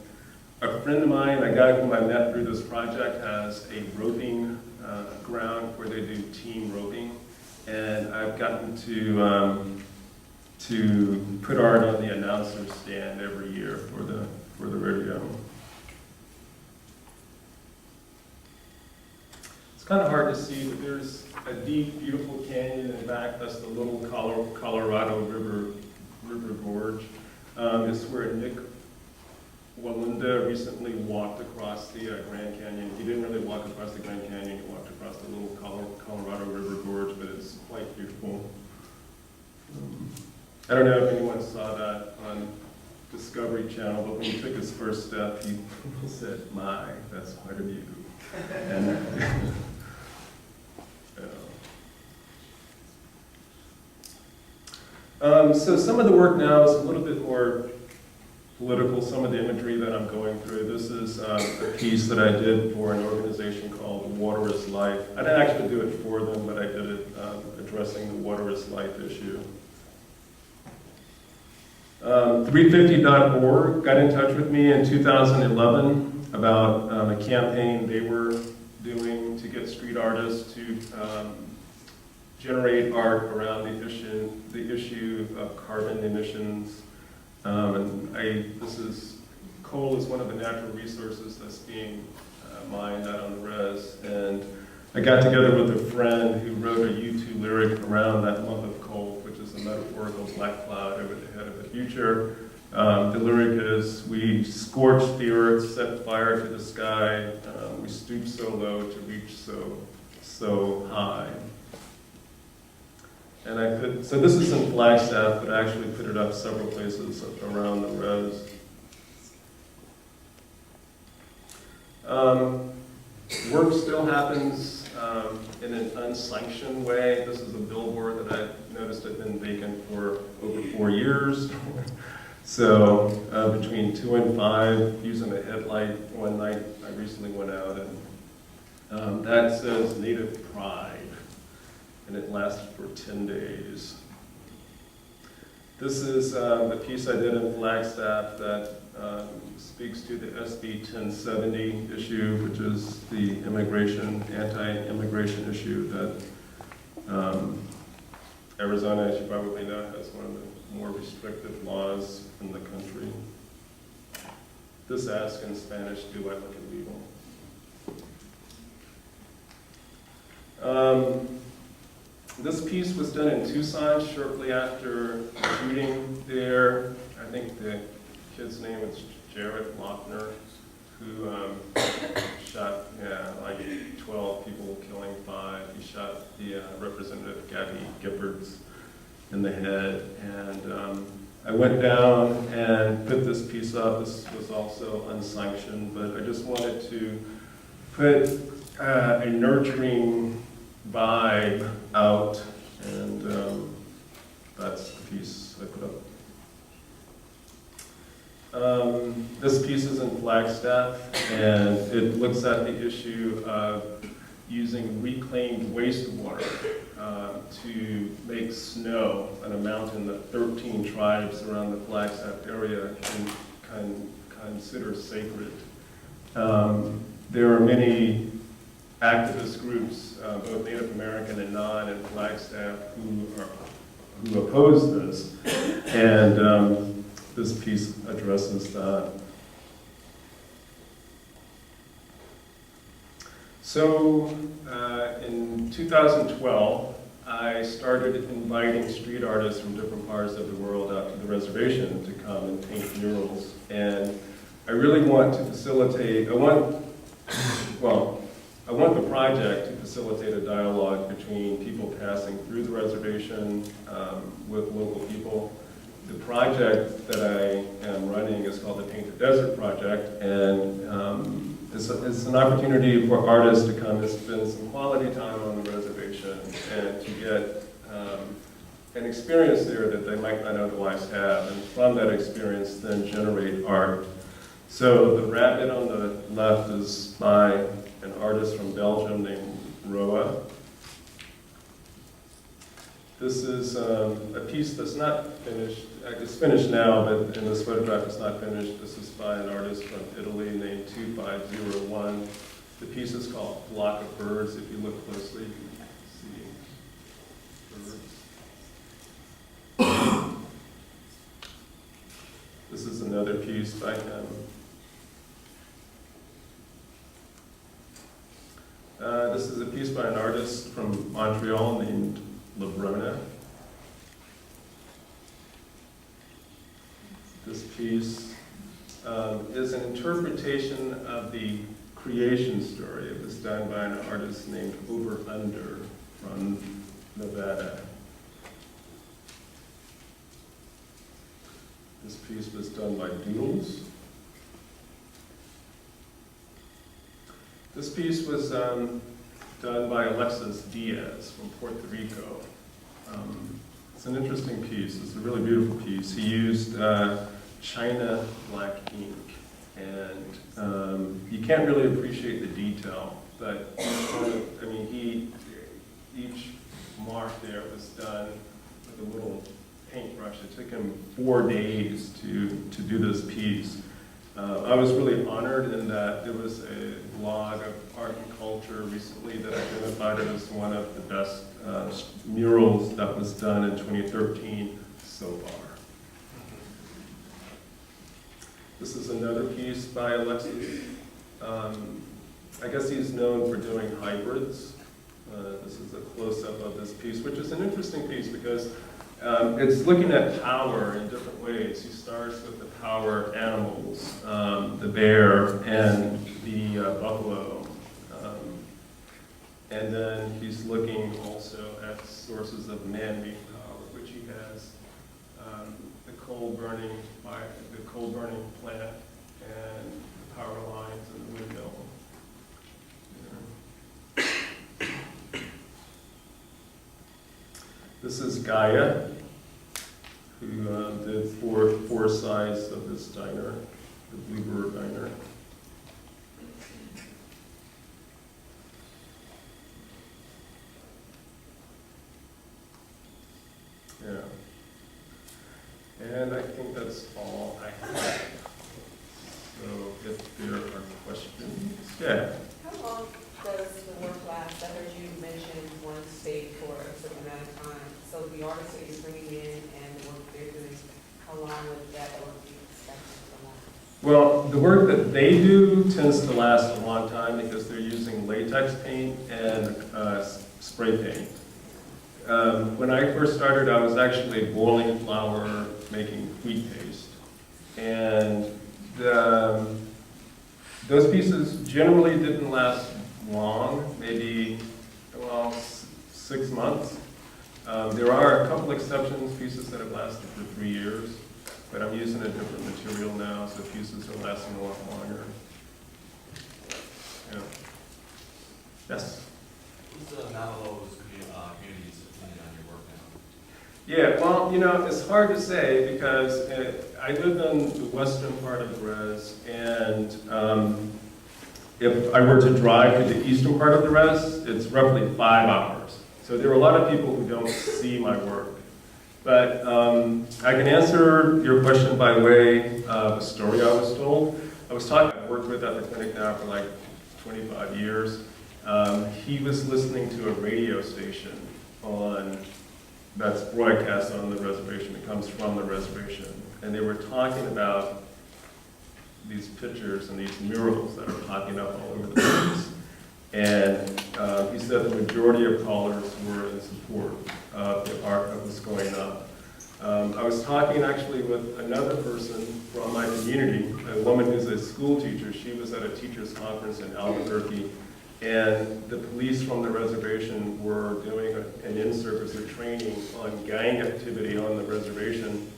a friend of mine, a guy whom I met through this project, has a roping ground where they do team roping. And I've gotten to put art on the announcer's stand every year for the radio. It's kind of hard to see, but there's a deep, beautiful canyon in the back. That's the little Colorado River Gorge. It's where Nick Walinda recently walked across the Grand Canyon. He didn't really walk across the Grand Canyon, he walked across the little Colorado River Gorge, but it's quite beautiful. I don't know if anyone saw that on Discovery Channel, but when he took his first step, he said, "My, that's quite a view." And, so some of the work now is a little bit more political, some of the imagery that I'm going through. This is a piece that I did for an organization called Water is Life. I didn't actually do it for them, but I did it addressing the Water is Life issue. 350.org got in touch with me in 2011 about a campaign they were doing to get street artists to generate art around the issue of carbon emissions. Coal is one of the natural resources that's being mined out on the res, and I got together with a friend who wrote a U2 lyric around that lump of coal, which is a metaphorical black cloud over the head of the future. The lyric is, we scorched the earth, set fire to the sky, we stooped so low to reach so high. And so this is in Flagstaff, but I actually put it up several places around the res. Work still happens in an unsanctioned way. This is a billboard that I noticed had been vacant for over 4 years. So between 2 and 5, using a headlight one night, I recently went out and that says Native Pride, and it lasted for 10 days. This is the piece I did in Flagstaff that speaks to the SB 1070 issue, which is the anti-immigration issue that Arizona, as you probably know, has one of the more restrictive laws in the country. This asks in Spanish, do I look illegal? This piece was done in Tucson shortly after shooting there. I think the kid's name is Jared Lochner, who shot like 12 people, killing 5. He shot the Representative Gabby Giffords in the head. And I went down and put this piece up. This was also unsanctioned, but I just wanted to put a nurturing vibe out, and that's the piece I put up. This piece is in Flagstaff, and it looks at the issue of using reclaimed wastewater to make snow on a mountain that 13 tribes around the Flagstaff area can consider sacred. There are many activist groups, both Native American and non, in Flagstaff who oppose this, and this piece addresses that. So in 2012, I started inviting street artists from different parts of the world out to the reservation to come and paint murals, and I really want to facilitate, I want the project to facilitate a dialogue between people passing through the reservation with local people. The project that I am running is called the Painted Desert Project, and it's an opportunity for artists to come and spend some quality time on the reservation and to get an experience there that they might not otherwise have, and from that experience then generate art. So the rabbit on the left is by an artist from Belgium named Roa. This is a piece that's not finished. It's finished now, but in this photograph it's not finished. This is by an artist from Italy named 2501. The piece is called Flock of Birds. If you look closely, you can see birds. This is another piece by him. This is a piece by an artist from Montreal named Lebrona. This piece is an interpretation of the creation story. It was done by an artist named Over Under from Nevada. This piece was done by Doodles. This piece was done by Alexis Diaz from Puerto Rico. It's an interesting piece. It's a really beautiful piece. He used China black ink, and you can't really appreciate the detail, but each mark there was done with a little paintbrush. It took him 4 days to do this piece. I was really honored in that there was a blog of art and culture recently that identified it as one of the best murals that was done in 2013 so far. This is another piece by Alexis. I guess he's known for doing hybrids. This is a close-up of this piece, which is an interesting piece because it's looking at power in different ways. He starts with the power animals, the bear and the buffalo. And then he's looking also at sources of man-made power, which he has the coal-burning plant and the power lines and the windmill. This is Gaia, who did four sides of this diner, the Bluebird Diner. Yeah. And I think that's all I have. So if there are questions, yeah. How long does the work last? I heard you mention one state for a certain amount of time. So the artists that you're bringing in and the work they're doing, how long would that work be expected to last? Well, the work that they do tends to last a long time because they're using latex paint and spray paint. When I first started, I was actually boiling flour, making wheat paste. And those pieces generally didn't last long, maybe, well, 6 months. There are a couple exceptions, pieces that have lasted for 3 years, but I'm using a different material now, so pieces are lasting a lot longer. Yeah. Yes? Who's the Navajo's community's opinion on your work now? Yeah, well, you know, it's hard to say because I live in the western part of the res, and if I were to drive to the eastern part of the res, it's roughly 5 hours. So there are a lot of people who don't see my work. But I can answer your question by way of a story I was told. I've worked with at the clinic now for like 25 years. He was listening to a radio station that's broadcast on the reservation. It comes from the reservation. And they were talking about these pictures and these murals that are popping up all over the place. And he said the majority of callers were in support of the art that was going up. I was talking actually with another person from my community, a woman who's a school teacher. She was at a teachers conference in Albuquerque, and the police from the reservation were doing an in-service or training on gang activity on the reservation.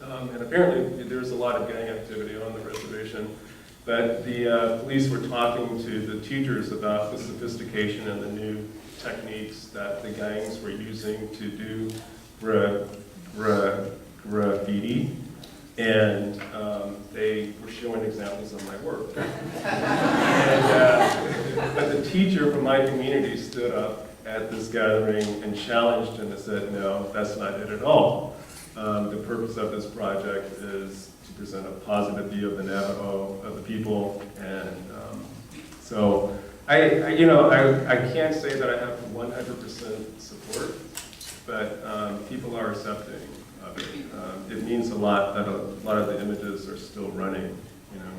And apparently there's a lot of gang activity on the reservation. But the police were talking to the teachers about the sophistication and the new techniques that the gangs were using to do graffiti. And they were showing examples of my work. But the teacher from my community stood up at this gathering and challenged him and said, no, that's not it at all. The purpose of this project is to present a positive view of the Navajo, of the people, and so I can't say that I have 100% support, but people are accepting of it. It means a lot that a lot of the images are still running, you know.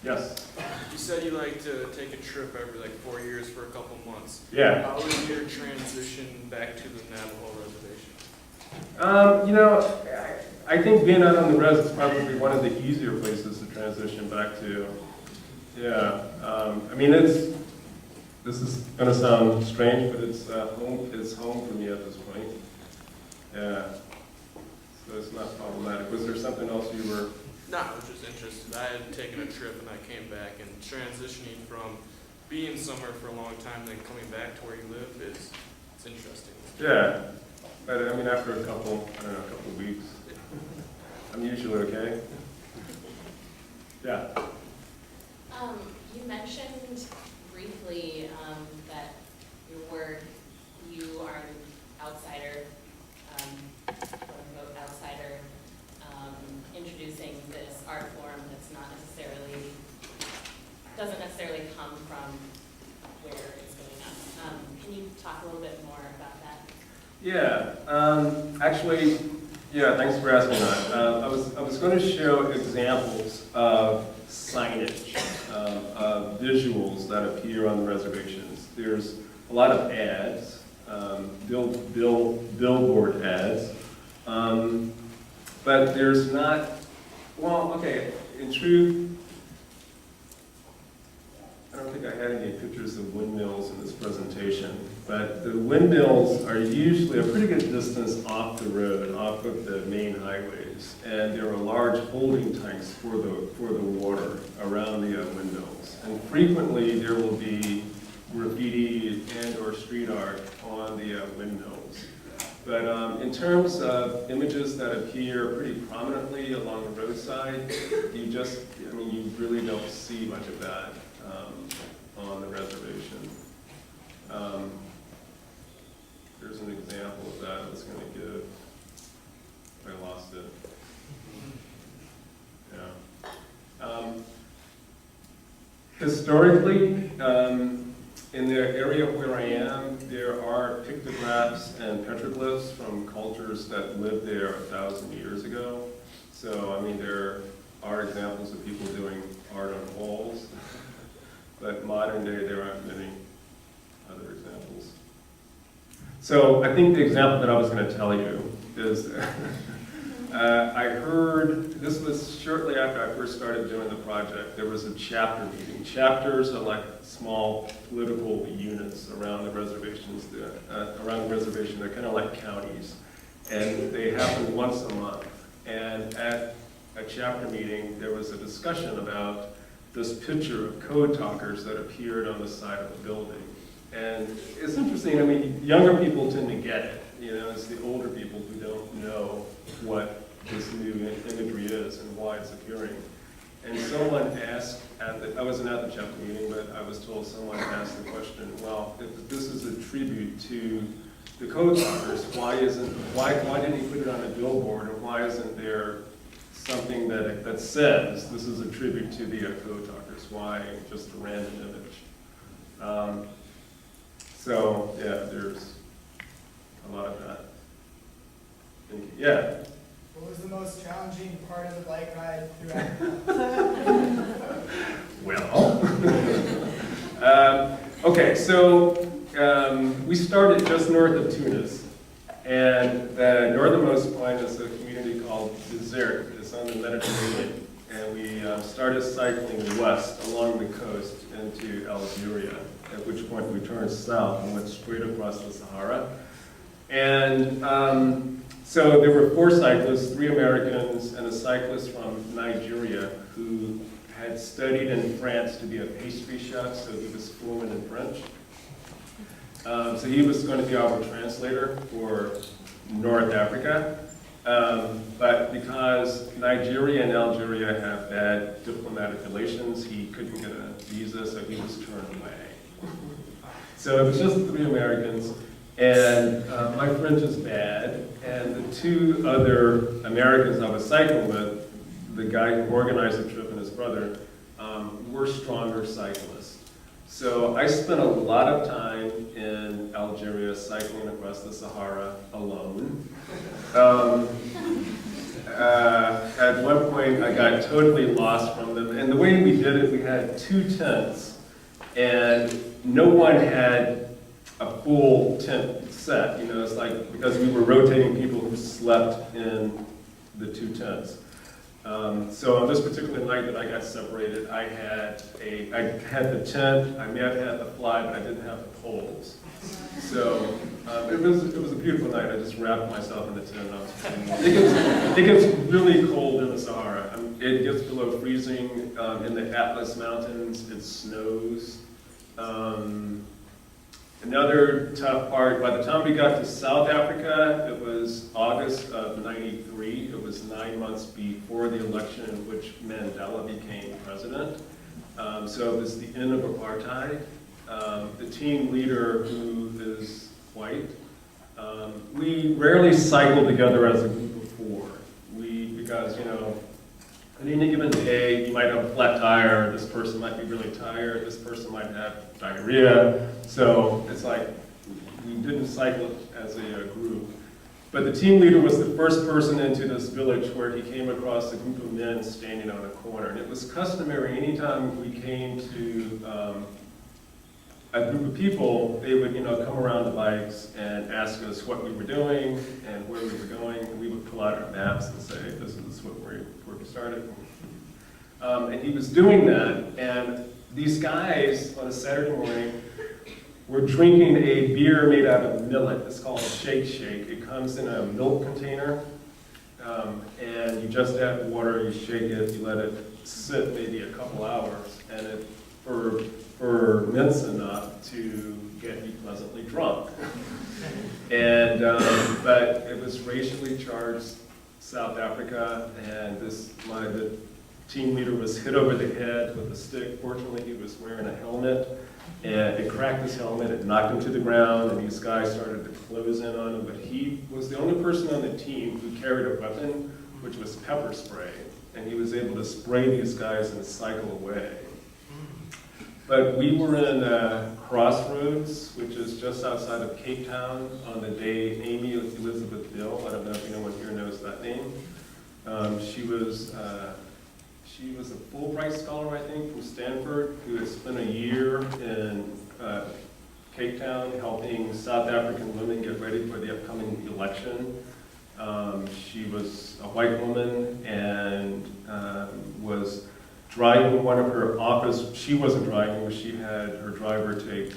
Yes? You said you like to take a trip every like 4 years for a couple months. Yeah. How was your transition back to the Navajo reservation? I think being out on the res is probably one of the easier places to transition back to. Yeah, I mean, this is going to sound strange, but it's home for me at this point. Yeah, so it's not problematic. Was there something else you were? No, I was just interested. I had taken a trip and I came back, and transitioning from being somewhere for a long time then coming back to where you live it's interesting. Yeah, but I mean, after a couple weeks, I'm usually okay. Yeah. You mentioned briefly that your work, you are an outsider, quote unquote outsider, talk a little bit more about that? Yeah, actually, yeah, thanks for asking that. I was going to show examples of signage, visuals that appear on the reservations. There's a lot of ads, billboard ads, but there's not, well, okay, in truth, I don't think I had any pictures of windmills in this presentation, but the windmills are usually a pretty good distance off the road, off of the main highways, and there are large holding tanks for the water around the windmills. And frequently there will be graffiti and/or street art on the windmills. But in terms of images that appear pretty prominently along the roadside, you really don't see much of that on the reservation. There's an example of that I was going to give. I lost it. Yeah. Historically, in the area where I am, there are pictographs and petroglyphs from cultures that lived there 1,000 years ago. So, I mean, there are examples of people doing art on walls, but modern day there aren't many other examples. So, I think the example that I was going to tell you is I heard, this was shortly after I first started doing the project, there was a chapter meeting. Chapters are like small political units around the reservations, around the reservation. They're kind of like counties. And they happen once a month. And at a chapter meeting, there was a discussion about this picture of code talkers that appeared on the side of the building. And it's interesting, I mean, younger people tend to get it. You know, it's the older people who don't know what this new imagery is and why it's appearing. And someone asked, I wasn't at the chapter meeting, but I was told someone asked the question, well, if this is a tribute to the code talkers, why didn't he put it on a billboard, or why isn't there something that says this is a tribute to the code talkers? Why just a random image? So, yeah, there's a lot of that. Yeah? What was the most challenging part of the bike ride throughout? Well, okay, so we started just north of Tunis, and the northernmost point is a community called Desert. It's on the Mediterranean, and we started cycling west along the coast into Algeria, at which point we turned south and went straight across the Sahara. And so there were 4 cyclists, 3 Americans, and a cyclist from Nigeria who had studied in France to be a pastry chef, so he was fluent in French. So he was going to be our translator for North Africa. But because Nigeria and Algeria have bad diplomatic relations, he couldn't get a visa, so he was turned away. So it was just the 3 Americans. And my French is bad, and the 2 other Americans I was cycling with, the guy who organized the trip and his brother, were stronger cyclists. So I spent a lot of time in Algeria cycling across the Sahara alone. At one point I got totally lost from them, and the way we did it, we had 2 tents, and no one had a full tent set, you know, it's like, because we were rotating people who slept in the 2 tents. So on this particular night that I got separated, I had the tent, I may have had the fly, but I didn't have the poles. So it was a beautiful night. I just wrapped myself in the tent. It gets really cold in the Sahara. It gets below freezing in the Atlas Mountains. It snows. Another tough part, by the time we got to South Africa, it was August of '93. It was 9 months before the election in which Mandela became president. So it was the end of apartheid. The team leader, who is white, we rarely cycle together as a group of 4. Because, you know, on any given day, you might have a flat tire, this person might be really tired, this person might have diarrhea, so it's like, we didn't cycle as a group. But the team leader was the first person into this village where he came across a group of men standing on a corner. And it was customary anytime we came to a group of people, they would, come around the bikes and ask us what we were doing and where we were going. And we would pull out our maps and say, this is where we started. And he was doing that, and these guys on a Saturday morning were drinking a beer made out of millet. It's called Shake Shake. It comes in a milk container, and you just add water, you shake it, you let it sit maybe a couple hours, and it ferments enough to get you pleasantly drunk. And but it was racially charged South Africa, and the team leader was hit over the head with a stick. Fortunately, he was wearing a helmet, and it cracked his helmet, it knocked him to the ground, and these guys started to close in on him, but he was the only person on the team who carried a weapon, which was pepper spray, and he was able to spray these guys and cycle away. But we were in Crossroads, which is just outside of Cape Town, on the day Amy Elizabeth Bill, I don't know if anyone here knows that name. She was a Fulbright scholar, I think, from Stanford, who had spent a year in Cape Town helping South African women get ready for the upcoming election. She was a white woman and was driving one of her office. She wasn't driving, but she had her driver take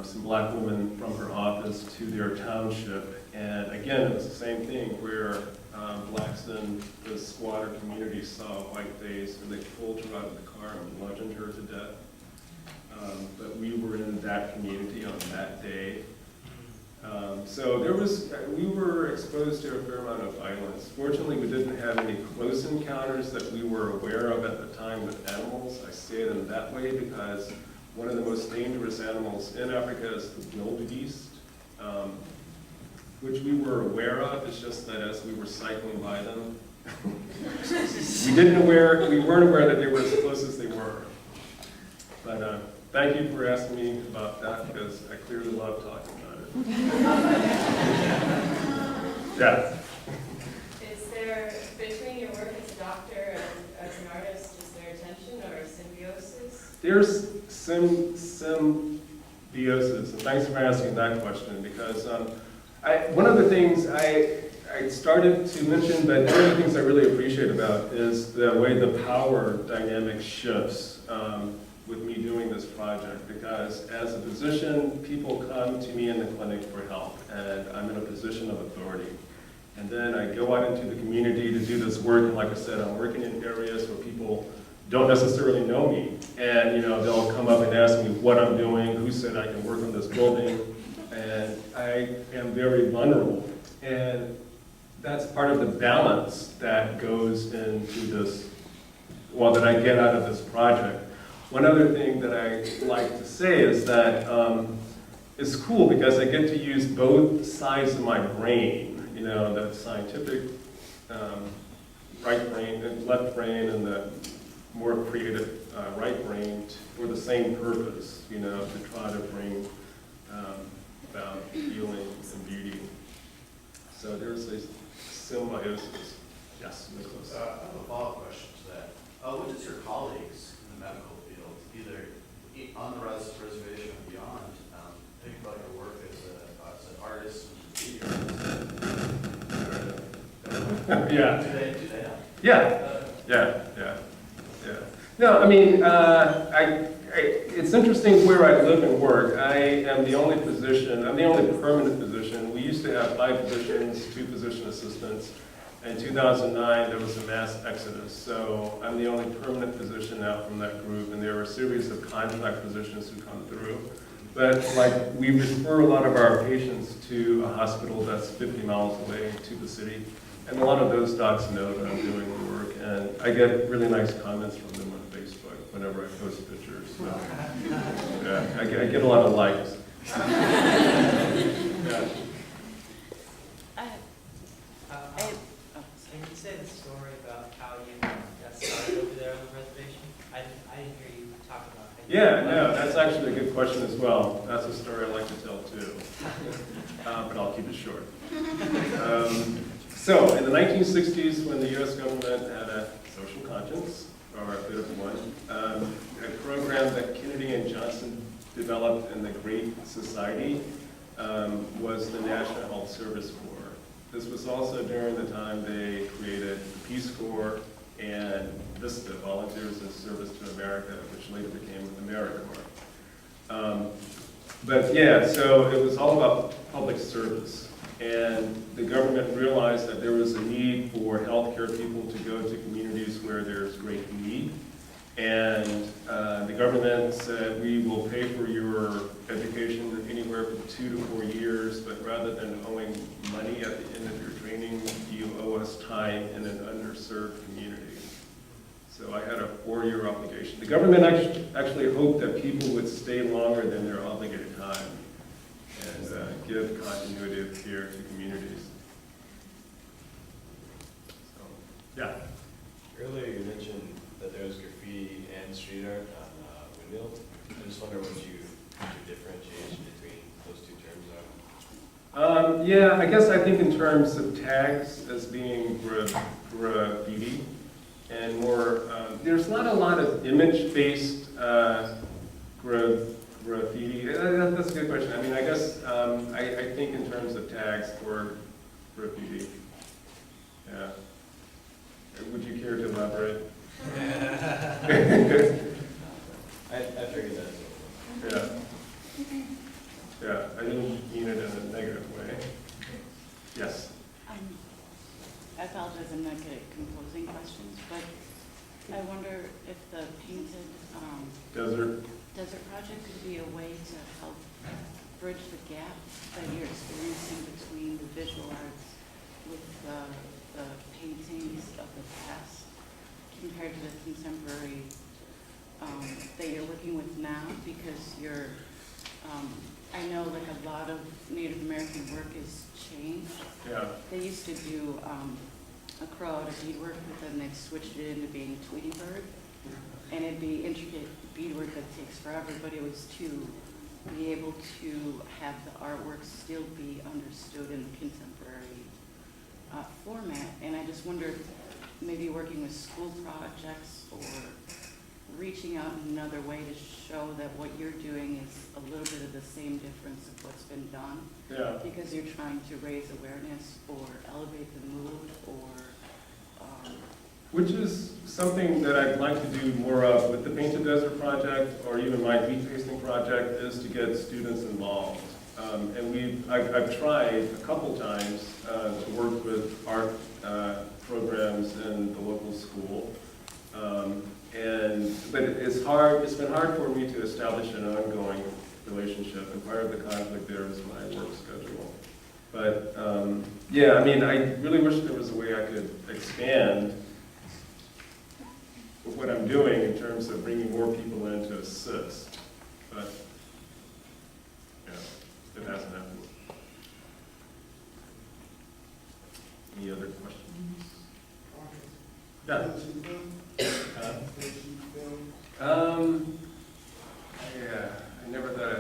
some black women from her office to their township. And again, it was the same thing where blacks in the squatter community saw a white face and they pulled her out of the car and bludgeoned her to death. But we were in that community on that day. So we were exposed to a fair amount of violence. Fortunately, we didn't have any close encounters that we were aware of at the time with animals. I say it in that way because one of the most dangerous animals in Africa is the wildebeest, which we were aware of. It's just that as we were cycling by them, we weren't aware that they were as close as they were. But thank you for asking me about that because I clearly love talking about it. Yeah. Is there, between your work as a doctor and as an artist, is there tension or symbiosis? There's symbiosis, and thanks for asking that question because one of the things I started to mention, but one of the things I really appreciate about is the way the power dynamic shifts with me doing this project, because as a physician, people come to me in the clinic for help, and I'm in a position of authority. And then I go out into the community to do this work, and like I said, I'm working in areas where people don't necessarily know me, and they'll come up and ask me what I'm doing, who said I can work on this building, and I am very vulnerable. And that's part of the balance that goes into this, that I get out of this project. One other thing that I like to say is that it's cool because I get to use both sides of my brain, the scientific right brain and left brain and the more creative right brain for the same purpose, to try to bring about healing and beauty. So there's a symbiosis. Yes, Nicholas. I have a follow-up question to that. What does your colleagues in the medical field, either on the reservation or beyond, think about your work as an artist and a Yeah. Do they have? Yeah. No, I mean, it's interesting where I live and work. I am the only physician, I'm the only permanent physician. We used to have 5 physicians, 2 physician assistants. In 2009, there was a mass exodus. So I'm the only permanent physician now from that group, and there are a series of contract physicians who come through. But we refer a lot of our patients to a hospital that's 50 miles away to the city. And a lot of those docs know that I'm doing the work, and I get really nice comments from them on Facebook whenever I post pictures. So, yeah, I get a lot of likes. Yeah. Can you say the story about how you got started over there on the reservation? I didn't hear you talk about how you Yeah, no, that's actually a good question as well. That's a story I like to tell too, but I'll keep it short. So, in the 1960s, when the U.S. government had a social conscience, or a bit of one, a program that Kennedy and Johnson developed in the Great Society was the National Health Service Corps. This was also during the time they created the Peace Corps and VISTA, Volunteers in Service to America, which later became AmeriCorps. But yeah, so it was all about public service. And the government realized that there was a need for healthcare people to go to communities where there's great need. And the government said, we will pay for your education anywhere from 2 to 4 years, but rather than owing money at the end of your training, you owe us time in an underserved community. So I had a 4-year obligation. The government actually hoped that people would stay longer than their obligated time and give continuity of care to communities. So, yeah. Earlier you mentioned that there was graffiti and street art on Windmill. I just wonder what your differentiation between those two terms are. Yeah, I guess I think in terms of tags as being graffiti and more, there's not a lot of image-based graffiti. That's a good question. I mean, I guess I think in terms of tags for graffiti. Yeah. Would you care to elaborate? I figured that. Yeah. Yeah, I didn't mean it in a negative way. Yes. I apologize, I'm not good at composing questions, but I wonder if the painted desert project could be a way to help bridge the gap that you're experiencing between the visual arts with the paintings of the past compared to the contemporary that you're working with now, because you're, I know like a lot of Native American work has changed. Yeah. They used to do a crow out of beadwork, but then they've switched it into being Tweety Bird. And it'd be intricate beadwork that takes forever, but it was to be able to have the artwork still be understood in the contemporary format. And I just wondered, maybe working with school projects or reaching out in another way to show that what you're doing is a little bit of the same difference of what's been done. Yeah. Because you're trying to raise awareness or elevate the mood or which is something that I'd like to do more of with the Painted Desert Project, or even my wheat tasting project, is to get students involved. And I've tried a couple times to work with art programs in the local school. But it's hard. It's been hard for me to establish an ongoing relationship, and part of the conflict there is my work schedule. But yeah, I mean, I really wish there was a way I could expand what I'm doing in terms of bringing more people in to assist. But yeah, it hasn't happened. Any other questions? Yeah. Yeah, I never thought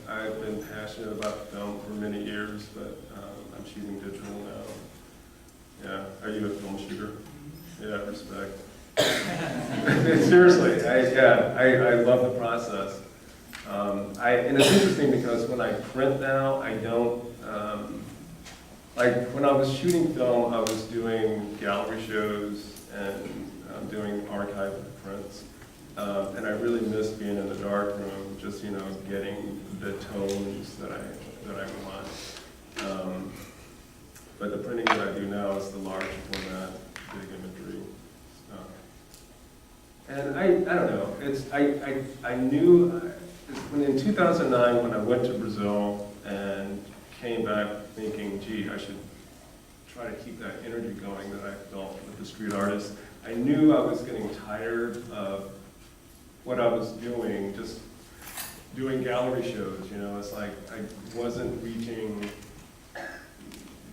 I've been passionate about film for many years, but I'm shooting digital now. Yeah, are you a film shooter? Yeah, respect. Seriously, I love the process. And it's interesting because when I print now, I don't, like when I was shooting film, I was doing gallery shows and doing archive prints. And I really miss being in the dark room, just, getting the tones that I want. But the printing that I do now is the large format, big imagery stuff. And I don't know, I knew, in 2009 when I went to Brazil and came back thinking, gee, I should try to keep that energy going that I felt with the street artists. I knew I was getting tired of what I was doing, just doing gallery shows, it's like I wasn't reaching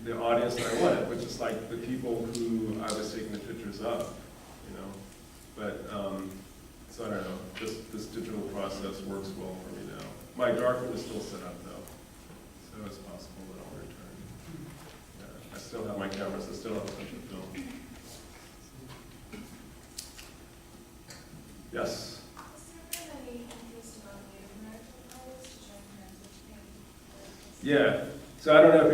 the audience that I wanted, which is like the people who I was taking the pictures of, But process works well for me now. My darkroom is still set up though, so it's possible that I'll return. Yeah, I still have my cameras, I still have a bunch of film. Yes? Yeah, so I don't know if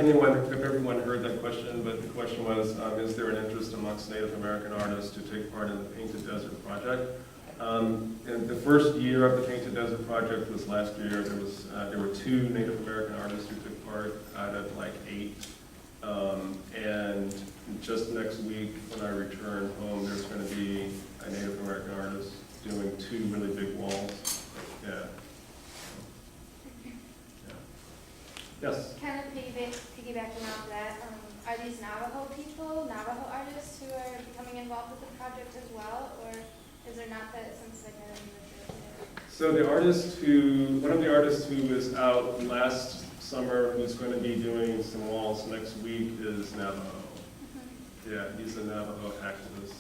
everyone heard that question, but the question was, is there an interest amongst Native American artists to take part in the Painted Desert Project? And the first year of the Painted Desert Project was last year. There were 2 Native American artists who took part out of like 8. And just next week, when I return home, there's going to be a Native American artist doing 2 really big walls. Yeah. Yes? Kind of piggybacking off that, are these Navajo people, Navajo artists who are becoming involved with the project as well, or is there not that sense of identity with it? So one of the artists who was out last summer, who's going to be doing some walls next week, is Navajo. Mm-hmm. Yeah, he's a Navajo activist.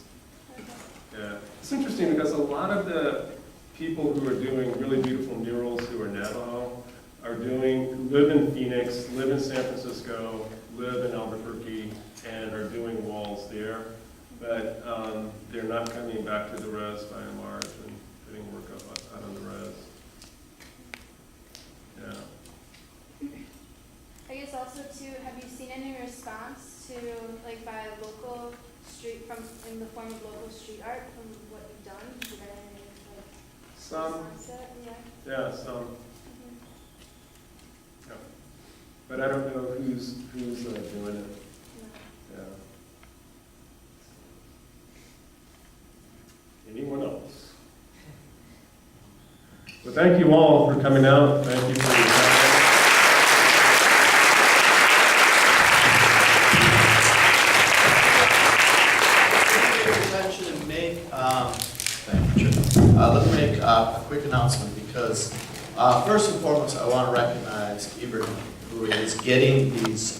Yeah, it's interesting because a lot of the people who are doing really beautiful murals who are Navajo live in Phoenix, live in San Francisco, live in Albuquerque, and are doing walls there. But they're not coming back to the res by and large and putting work up out on the res. Yeah. I guess also too, have you seen any response to, like, by local in the form of local street art from what you've done? Have you got any, like, Some, response to it? Yeah. yeah, some. Yeah. But I don't know who's doing it. Yeah. Anyone else? Well, thank you all for coming out. Thank you for your time. Let me make a quick announcement because first and foremost, I want to recognize Ibrahim, who is getting these